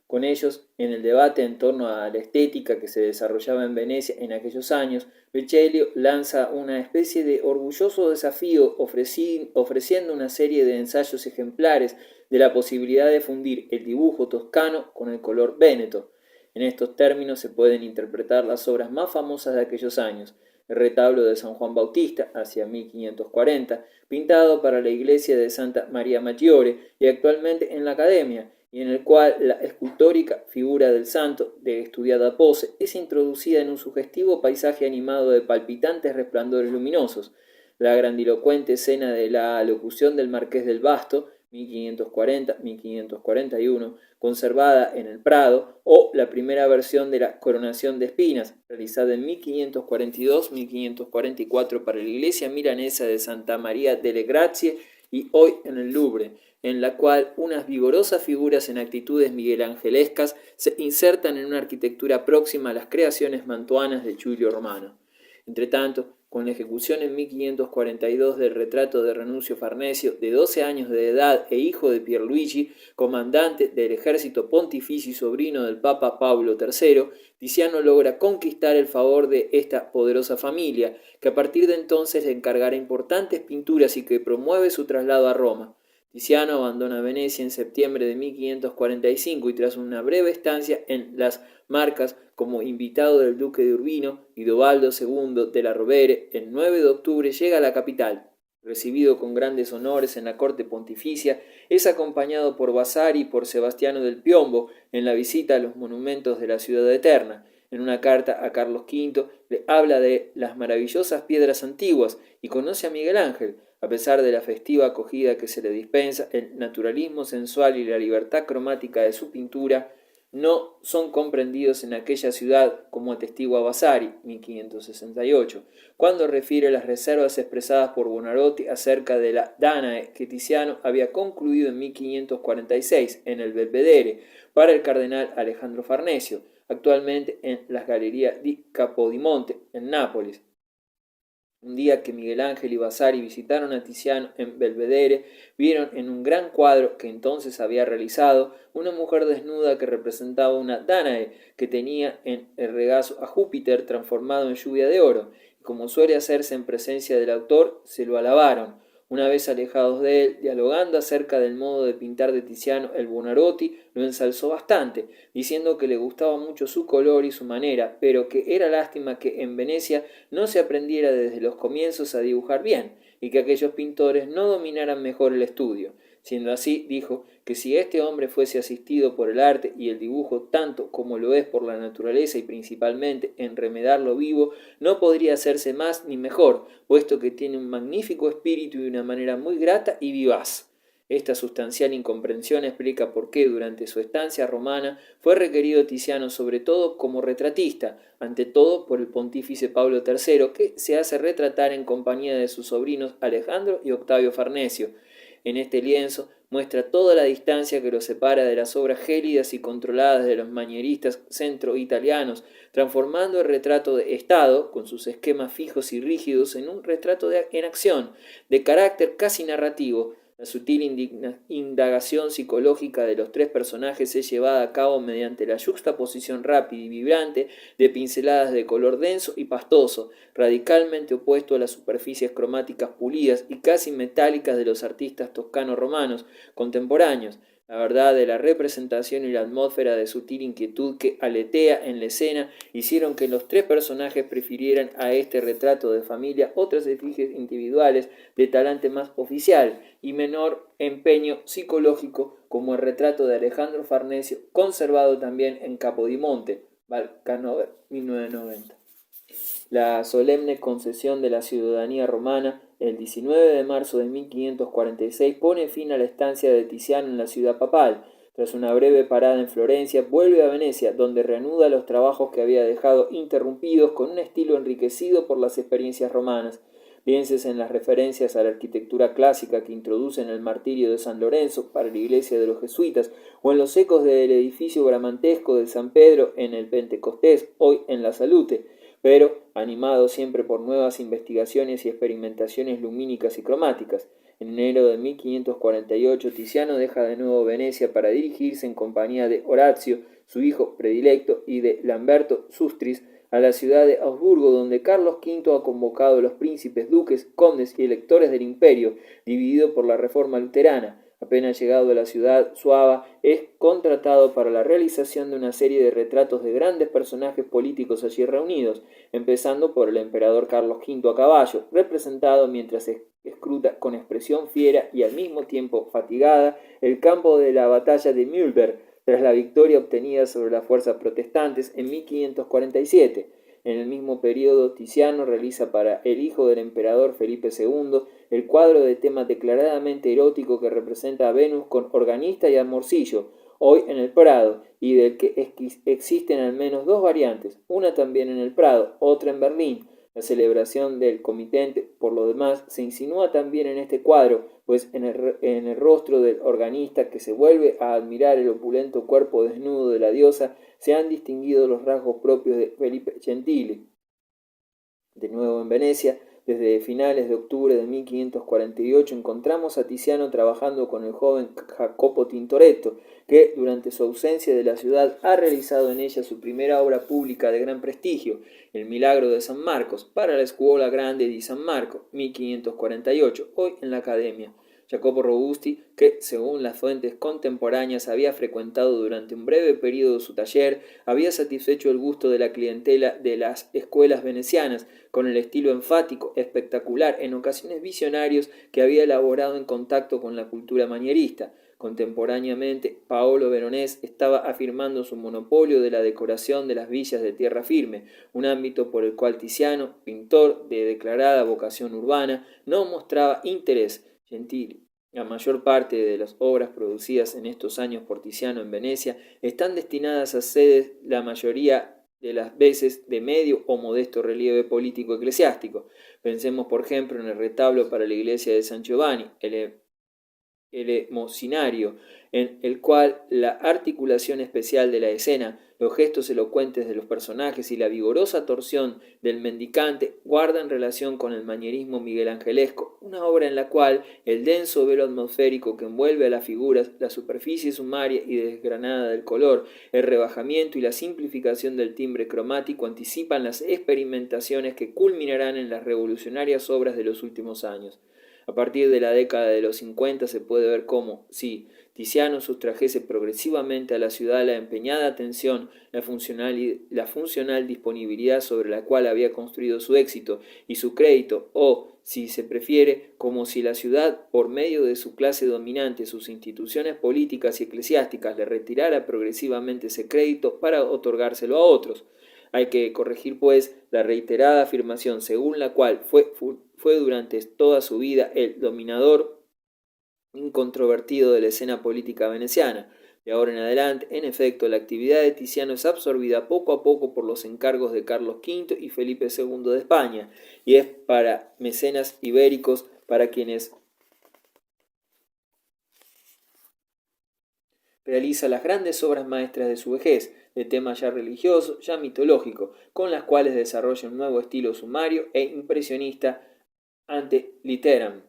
S1: Con ellos, en el debate en torno a la estética que se desarrollaba en Venecia en aquellos años, Vecellio lanza una especie de orgulloso desafío ofreciendo una serie de ensayos ejemplares de la posibilidad de fundir el dibujo toscano con el color véneto. En estos términos se pueden interpretar las obras más famosas de aquellos años: el retablo de San Juan Bautista, hacia 1540, pintado para la iglesia de Santa María Maggiore y actualmente en la Academia, y en el cual la escultórica figura del santo, de estudiada pose, es introducida en un sugestivo paisaje animado de palpitantes resplandores luminosos. La grandilocuente escena de la alocución del Marqués del Basto, 1540-1541, conservada en el Prado, o la primera versión de la Coronación de Espinas, realizada en 1542-1544 para la iglesia milanesa de Santa María delle Grazie y hoy en el Louvre, en la cual unas vigorosas figuras en actitudes miguelangelescas se insertan en una arquitectura próxima a las creaciones mantuanas de Giulio Romano. Entretanto, con la ejecución en 1542 del retrato de Renuncio Farnesio, de 12 años de edad e hijo de Pierluigi, comandante del ejército pontificio y sobrino del Papa Pablo III, Tiziano logra conquistar el favor de esta poderosa familia, que a partir de entonces le encargará importantes pinturas y que promueve su traslado a Roma. Tiziano abandona Venecia en septiembre de 1545 y tras una breve estancia en las Marcas como invitado del duque de Urbino y Dobaldo II de la Rovere, el 9 de octubre llega a la capital. Recibido con grandes honores en la corte pontificia, es acompañado por Vasari y por Sebastiano del Piombo en la visita a los monumentos de la ciudad eterna. En una carta a Carlos V le habla de las maravillosas piedras antiguas y conoce a Miguel Ángel. A pesar de la festiva acogida que se le dispensa, el naturalismo sensual y la libertad cromática de su pintura no son comprendidos en aquella ciudad, como atestigua Vasari, 1568, cuando refiere las reservas expresadas por Buonarroti acerca de la Danae que Tiziano había concluido en 1546 en el Belvedere para el cardenal Alejandro Farnesio, actualmente en las Galerías di Capodimonte, en Nápoles. Un día que Miguel Ángel y Vasari visitaron a Tiziano en Belvedere, vieron en un gran cuadro que entonces había realizado una mujer desnuda que representaba una Danae que tenía en el regazo a Júpiter transformado en lluvia de oro, y como suele hacerse en presencia del autor, se lo alabaron. Una vez alejados de él, dialogando acerca del modo de pintar de Tiziano, el Buonarroti lo ensalzó bastante, diciendo que le gustaba mucho su color y su manera, pero que era lástima que en Venecia no se aprendiera desde los comienzos a dibujar bien, y que aquellos pintores no dominaran mejor el estudio. Siendo así, dijo, que si este hombre fuese asistido por el arte y el dibujo tanto como lo es por la naturaleza y principalmente en remedar lo vivo, no podría hacerse más ni mejor, puesto que tiene un magnífico espíritu y una manera muy grata y vivaz. Esta sustancial incomprensión explica por qué durante su estancia romana fue requerido Tiziano sobre todo como retratista, ante todo por el pontífice Pablo III, que se hace retratar en compañía de sus sobrinos Alejandro y Octavio Farnesio. En este lienzo muestra toda la distancia que lo separa de las obras gélidas y controladas de los manieristas centro-italianos, transformando el retrato de Estado, con sus esquemas fijos y rígidos, en un retrato en acción, de carácter casi narrativo. La sutil indagación psicológica de los tres personajes es llevada a cabo mediante la yuxtaposición rápida y vibrante de pinceladas de color denso y pastoso, radicalmente opuesto a las superficies cromáticas pulidas y casi metálicas de los artistas toscano-romanos contemporáneos. La verdad de la representación y la atmósfera de sutil inquietud que aletea en la escena hicieron que los tres personajes prefirieran a este retrato de familia otras efigies individuales de talante más oficial y menor empeño psicológico, como el retrato de Alejandro Farnesio, conservado también en Capodimonte, Valcanover, 1990. La solemne concesión de la ciudadanía romana el 19 de marzo de 1546 pone fin a la estancia de Tiziano en la ciudad papal. Tras una breve parada en Florencia, vuelve a Venecia, donde reanuda los trabajos que había dejado interrumpidos con un estilo enriquecido por las experiencias romanas. Pienses en las referencias a la arquitectura clásica que introduce en el martirio de San Lorenzo para la iglesia de los jesuitas, o en los ecos del edificio bramantesco de San Pedro en el Pentecostés, hoy en la Salute, pero animado siempre por nuevas investigaciones y experimentaciones lumínicas y cromáticas. En enero de 1548 Tiziano deja de nuevo Venecia para dirigirse en compañía de Orazio, su hijo predilecto, y de Lamberto Sustris, a la ciudad de Augsburgo, donde Carlos V ha convocado a los príncipes, duques, condes y electores del imperio, dividido por la reforma luterana. Apenas llegado a la ciudad, Suava es contratado para la realización de una serie de retratos de grandes personajes políticos allí reunidos, empezando por el emperador Carlos V a caballo, representado mientras escruta con expresión fiera y al mismo tiempo fatigada el campo de la batalla de Mühlberg, tras la victoria obtenida sobre las fuerzas protestantes en 1547. En el mismo periodo, Tiziano realiza para el hijo del emperador Felipe II el cuadro de tema declaradamente erótico que representa a Venus con organista y amorcillo, hoy en el Prado, y del que existen al menos dos variantes, una también en el Prado, otra en Berlín. La celebración del comitente, por lo demás, se insinúa también en este cuadro, pues en el rostro del organista, que se vuelve a admirar el opulento cuerpo desnudo de la diosa, se han distinguido los rasgos propios de Felipe Gentili. De nuevo en Venecia, desde finales de octubre de 1548 encontramos a Tiziano trabajando con el joven Jacopo Tintoretto, que durante su ausencia de la ciudad ha realizado en ella su primera obra pública de gran prestigio, El Milagro de San Marcos, para la Scuola Grande di San Marco, 1548, hoy en la Academia. Jacopo Robusti, que según las fuentes contemporáneas había frecuentado durante un breve periodo su taller, había satisfecho el gusto de la clientela de las escuelas venecianas, con el estilo enfático, espectacular, en ocasiones visionarios, que había elaborado en contacto con la cultura manierista. Contemporáneamente, Paolo Veronés estaba afirmando su monopolio de la decoración de las villas de tierra firme, un ámbito por el cual Tiziano, pintor de declarada vocación urbana, no mostraba interés. Gentili. La mayor parte de las obras producidas en estos años por Tiziano en Venecia están destinadas a sedes, la mayoría de las veces de medio o modesto relieve político eclesiástico. Pensemos, por ejemplo, en el retablo para la iglesia de San Giovanni, el elemosinario, en el cual la articulación especial de la escena, los gestos elocuentes de los personajes y la vigorosa torsión del mendicante guardan relación con el manierismo miguelangelesco, una obra en la cual el denso velo atmosférico que envuelve a las figuras, la superficie sumaria y desgranada del color, el rebajamiento y la simplificación del timbre cromático anticipan las experimentaciones que culminarán en las revolucionarias obras de los últimos años. A partir de la década de los 50 se puede ver cómo, si Tiziano sustrajese progresivamente a la ciudad la empeñada atención, la funcional disponibilidad sobre la cual había construido su éxito y su crédito, o, si se prefiere, como si la ciudad, por medio de su clase dominante, sus instituciones políticas y eclesiásticas, le retirara progresivamente ese crédito para otorgárselo a otros. Hay que corregir, pues, la reiterada afirmación según la cual fue durante toda su vida el dominador incontrovertido de la escena política veneciana. De ahora en adelante, en efecto, la actividad de Tiziano es absorbida poco a poco por los encargos de Carlos V y Felipe II de España, y es para mecenas ibéricos para quienes realiza las grandes obras maestras de su vejez, de tema ya religioso, ya mitológico, con las cuales desarrolla un nuevo estilo sumario e impresionista ante litteram.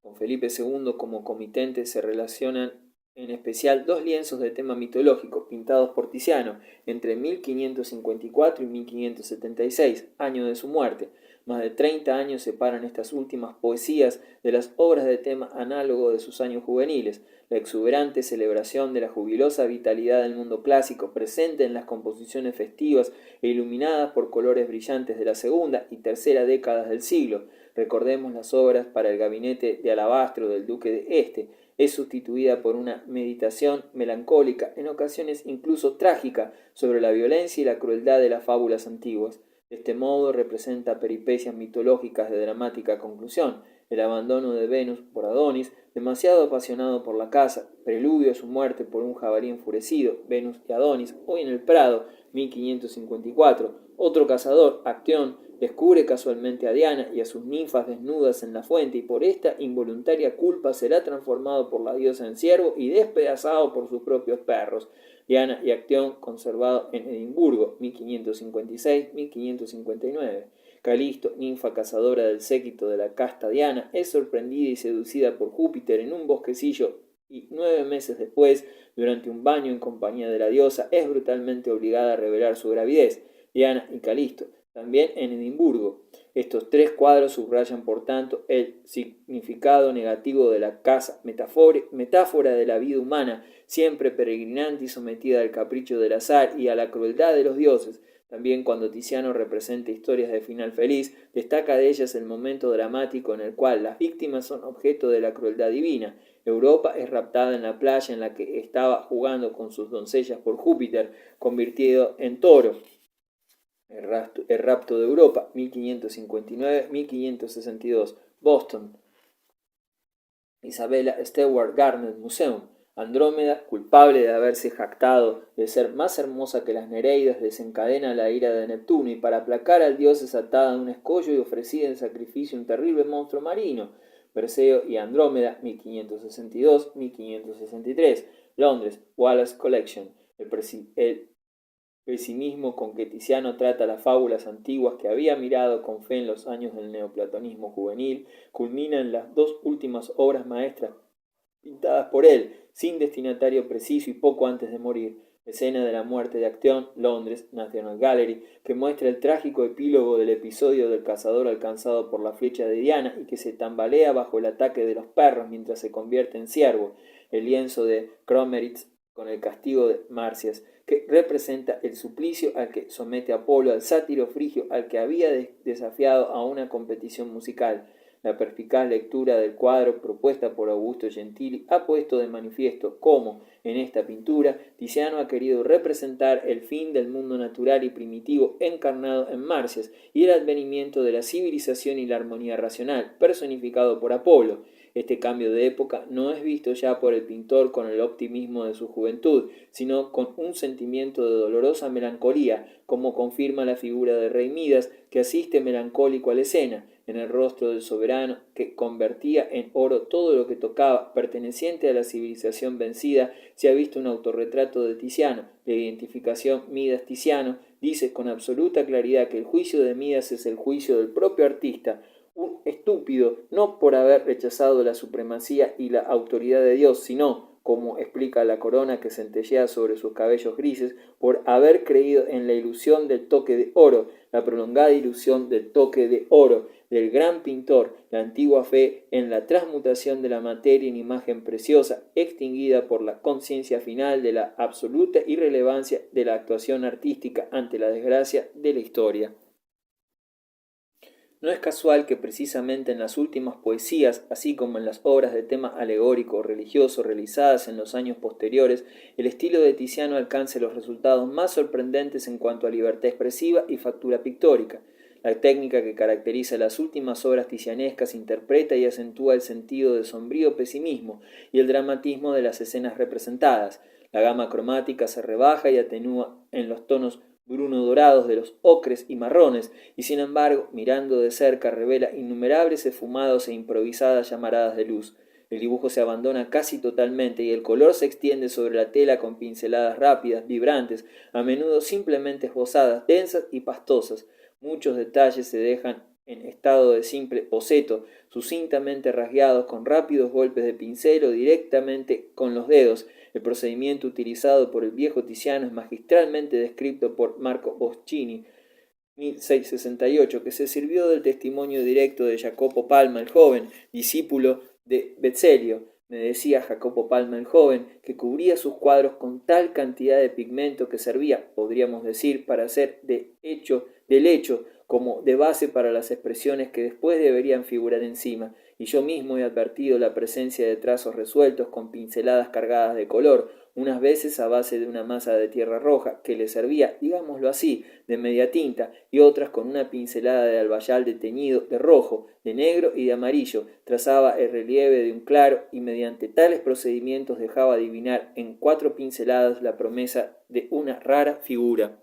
S1: Con Felipe II como comitente se relacionan en especial dos lienzos de tema mitológico pintados por Tiziano entre 1554 y 1576, año de su muerte. Más de 30 años separan estas últimas poesías de las obras de tema análogo de sus años juveniles. La exuberante celebración de la jubilosa vitalidad del mundo clásico, presente en las composiciones festivas e iluminadas por colores brillantes de la segunda y tercera décadas del siglo. Recordemos las obras para el gabinete de alabastro del duque de Este. Es sustituida por una meditación melancólica, en ocasiones incluso trágica, sobre la violencia y la crueldad de las fábulas antiguas. De este modo representa peripecias mitológicas de dramática conclusión, el abandono de Venus por Adonis, demasiado apasionado por la caza, preludio a su muerte por un jabalí enfurecido, Venus y Adonis, hoy en el Prado, 1554, otro cazador, Acteón, descubre casualmente a Diana y a sus ninfas desnudas en la fuente, y por esta involuntaria culpa será transformado por la diosa en ciervo y despedazado por sus propios perros. Diana y Acteón, conservado en Edimburgo, 1556-1559. Calisto, ninfa cazadora del séquito de la casta Diana, es sorprendida y seducida por Júpiter en un bosquecillo y 9 meses después, durante un baño en compañía de la diosa, es brutalmente obligada a revelar su gravidez. Diana y Calisto también en Edimburgo. Estos 3 cuadros subrayan, por tanto, el significado negativo de la casa, metáfora de la vida humana, siempre peregrinante y sometida al capricho del azar y a la crueldad de los dioses. También cuando Tiziano representa historias de final feliz, destaca de ellas el momento dramático en el cual las víctimas son objeto de la crueldad divina. Europa es raptada en la playa en la que estaba jugando con sus doncellas por Júpiter, convertido en toro. El rapto de Europa, 1559-1562, Boston. Isabella Stewart Gardner Museum. Andrómeda, culpable de haberse jactado de ser más hermosa que las Nereidas, desencadena la ira de Neptuno y para aplacar al dios es atada en un escollo y ofrecida en sacrificio un terrible monstruo marino. Perseo y Andrómeda, 1562-1563, Londres, Wallace Collection. El pesimismo con que Tiziano trata las fábulas antiguas que había mirado con fe en los años del neoplatonismo juvenil culmina en las 2 últimas obras maestras pintadas por él, sin destinatario preciso y poco antes de morir. Escena de la muerte de Acteón, Londres, National Gallery, que muestra el trágico epílogo del episodio del cazador alcanzado por la flecha de Diana y que se tambalea bajo el ataque de los perros mientras se convierte en ciervo. El lienzo de Kromeritz con el castigo de Marcias, que representa el suplicio al que somete Apolo al sátiro frigio al que había desafiado a una competición musical. La perspicaz lectura del cuadro propuesta por Augusto Gentili ha puesto de manifiesto cómo, en esta pintura, Tiziano ha querido representar el fin del mundo natural y primitivo encarnado en Marcias y el advenimiento de la civilización y la armonía racional, personificado por Apolo. Este cambio de época no es visto ya por el pintor con el optimismo de su juventud, sino con un sentimiento de dolorosa melancolía, como confirma la figura de Rey Midas, que asiste melancólico a la escena. En el rostro del soberano, que convertía en oro todo lo que tocaba, perteneciente a la civilización vencida, se ha visto un autorretrato de Tiziano. La identificación Midas-Tiziano dice con absoluta claridad que el juicio de Midas es el juicio del propio artista, un estúpido, no por haber rechazado la supremacía y la autoridad de Dios, sino, como explica la corona que centellea sobre sus cabellos grises, por haber creído en la ilusión del toque de oro, la prolongada ilusión del toque de oro del gran pintor, la antigua fe en la transmutación de la materia en imagen preciosa, extinguida por la conciencia final de la absoluta irrelevancia de la actuación artística ante la desgracia de la historia. No es casual que precisamente en las últimas poesías, así como en las obras de tema alegórico o religioso realizadas en los años posteriores, el estilo de Tiziano alcance los resultados más sorprendentes en cuanto a libertad expresiva y factura pictórica. La técnica que caracteriza las últimas obras tizianescas interpreta y acentúa el sentido de sombrío pesimismo y el dramatismo de las escenas representadas. La gama cromática se rebaja y atenúa en los tonos bruno-dorados de los ocres y marrones, y sin embargo, mirando de cerca, revela innumerables esfumados e improvisadas llamaradas de luz. El dibujo se abandona casi totalmente y el color se extiende sobre la tela con pinceladas rápidas, vibrantes, a menudo simplemente esbozadas, densas y pastosas. Muchos detalles se dejan en estado de simple boceto, sucintamente rasgueados con rápidos golpes de pincel o directamente con los dedos. El procedimiento utilizado por el viejo Tiziano es magistralmente descrito por Marco Bocchini, 1668, que se sirvió del testimonio directo de Jacopo Palma el joven, discípulo de Bezzelio. Me decía Jacopo Palma el joven que cubría sus cuadros con tal cantidad de pigmento que servía, podríamos decir, para hacer del hecho como de base para las expresiones que después deberían figurar encima, y yo mismo he advertido la presencia de trazos resueltos con pinceladas cargadas de color, unas veces a base de una masa de tierra roja, que le servía, digámoslo así, de media tinta, y otras con una pincelada de albayalde teñido de rojo, de negro y de amarillo, trazaba el relieve de un claro, y mediante tales procedimientos dejaba adivinar en 4 pinceladas la promesa de una rara figura.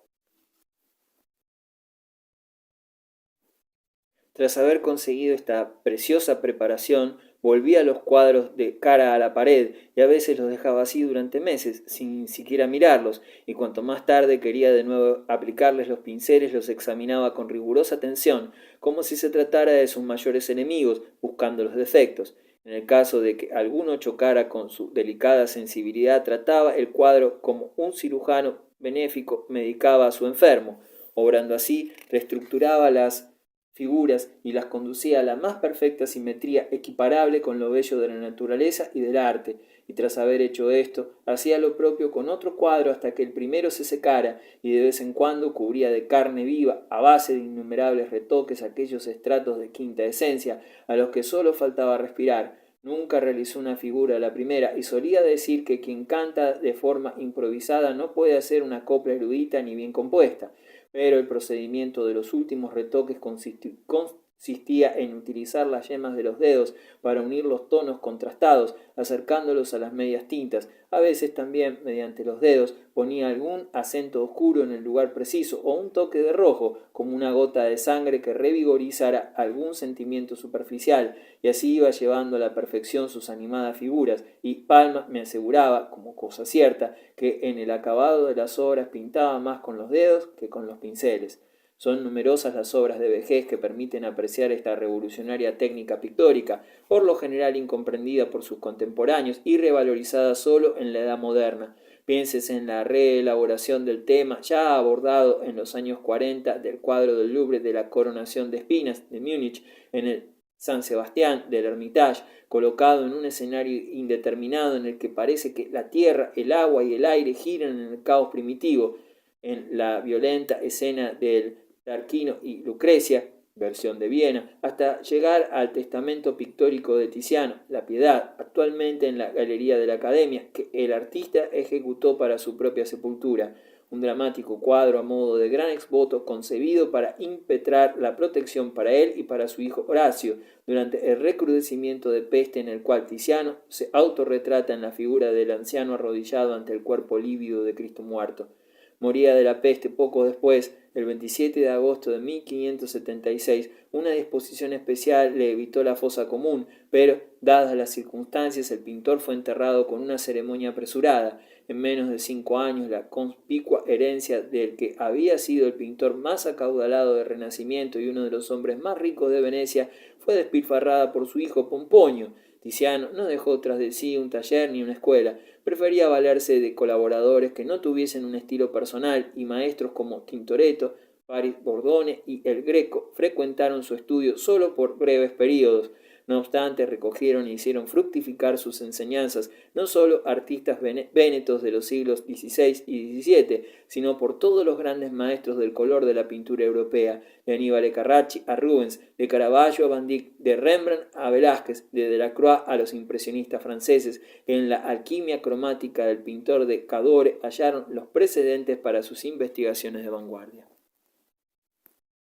S1: Tras haber conseguido esta preciosa preparación, volvía los cuadros de cara a la pared y a veces los dejaba así durante meses, sin siquiera mirarlos, y cuanto más tarde quería de nuevo aplicarles los pinceles, los examinaba con rigurosa atención, como si se tratara de sus mayores enemigos, buscando los defectos. En el caso de que alguno chocara con su delicada sensibilidad, trataba el cuadro como un cirujano benéfico medicaba a su enfermo. Obrando así, reestructuraba las figuras y las conducía a la más perfecta simetría equiparable con lo bello de la naturaleza y del arte, y tras haber hecho esto, hacía lo propio con otro cuadro hasta que el primero se secara, y de vez en cuando cubría de carne viva, a base de innumerables retoques, aquellos estratos de quinta esencia, a los que sólo faltaba respirar. Nunca realizó una figura a la primera, y solía decir que quien canta de forma improvisada no puede hacer una copla erudita ni bien compuesta, pero el procedimiento de los últimos retoques consistía en utilizar las yemas de los dedos para unir los tonos contrastados, acercándolos a las medias tintas. A veces también, mediante los dedos, ponía algún acento oscuro en el lugar preciso o un toque de rojo, como una gota de sangre que revigorizara algún sentimiento superficial, y así iba llevando a la perfección sus animadas figuras, y Palma me aseguraba, como cosa cierta, que en el acabado de las obras pintaba más con los dedos que con los pinceles. Son numerosas las obras de vejez que permiten apreciar esta revolucionaria técnica pictórica, por lo general incomprendida por sus contemporáneos y revalorizada solo en la edad moderna. Pienses en la reelaboración del tema ya abordado en los años 40 del cuadro del Louvre de la Coronación de Espinas de Múnich, en el San Sebastián del Hermitage, colocado en un escenario indeterminado en el que parece que la tierra, el agua y el aire giran en el caos primitivo, en la violenta escena del Tarquino y Lucrecia, versión de Viena, hasta llegar al testamento pictórico de Tiziano, La Piedad, actualmente en la Galería de la Academia, que el artista ejecutó para su propia sepultura, un dramático cuadro a modo de gran exvoto concebido para impetrar la protección para él y para su hijo Horacio, durante el recrudecimiento de peste en el cual Tiziano se autorretrata en la figura del anciano arrodillado ante el cuerpo lívido de Cristo muerto. Moría de la peste poco después, el 27 de agosto de 1576. Una disposición especial le evitó la fosa común, pero, dadas las circunstancias, el pintor fue enterrado con una ceremonia apresurada. En menos de 5 años, la conspicua herencia del que había sido el pintor más acaudalado del Renacimiento y uno de los hombres más ricos de Venecia fue despilfarrada por su hijo Pomponio. Tiziano no dejó tras de sí un taller ni una escuela, prefería valerse de colaboradores que no tuviesen un estilo personal, y maestros como Tintoretto, Paris Bordone y El Greco frecuentaron su estudio solo por breves períodos. No obstante, recogieron e hicieron fructificar sus enseñanzas no solo artistas vénetos de los siglos XVI y XVII, sino por todos los grandes maestros del color de la pintura europea, de Aníbal Carracci a Rubens, de Caravaggio a Van Dyck, de Rembrandt a Velázquez, de Delacroix a los impresionistas franceses, que en la alquimia cromática del pintor de Cadore hallaron los precedentes para sus investigaciones de vanguardia.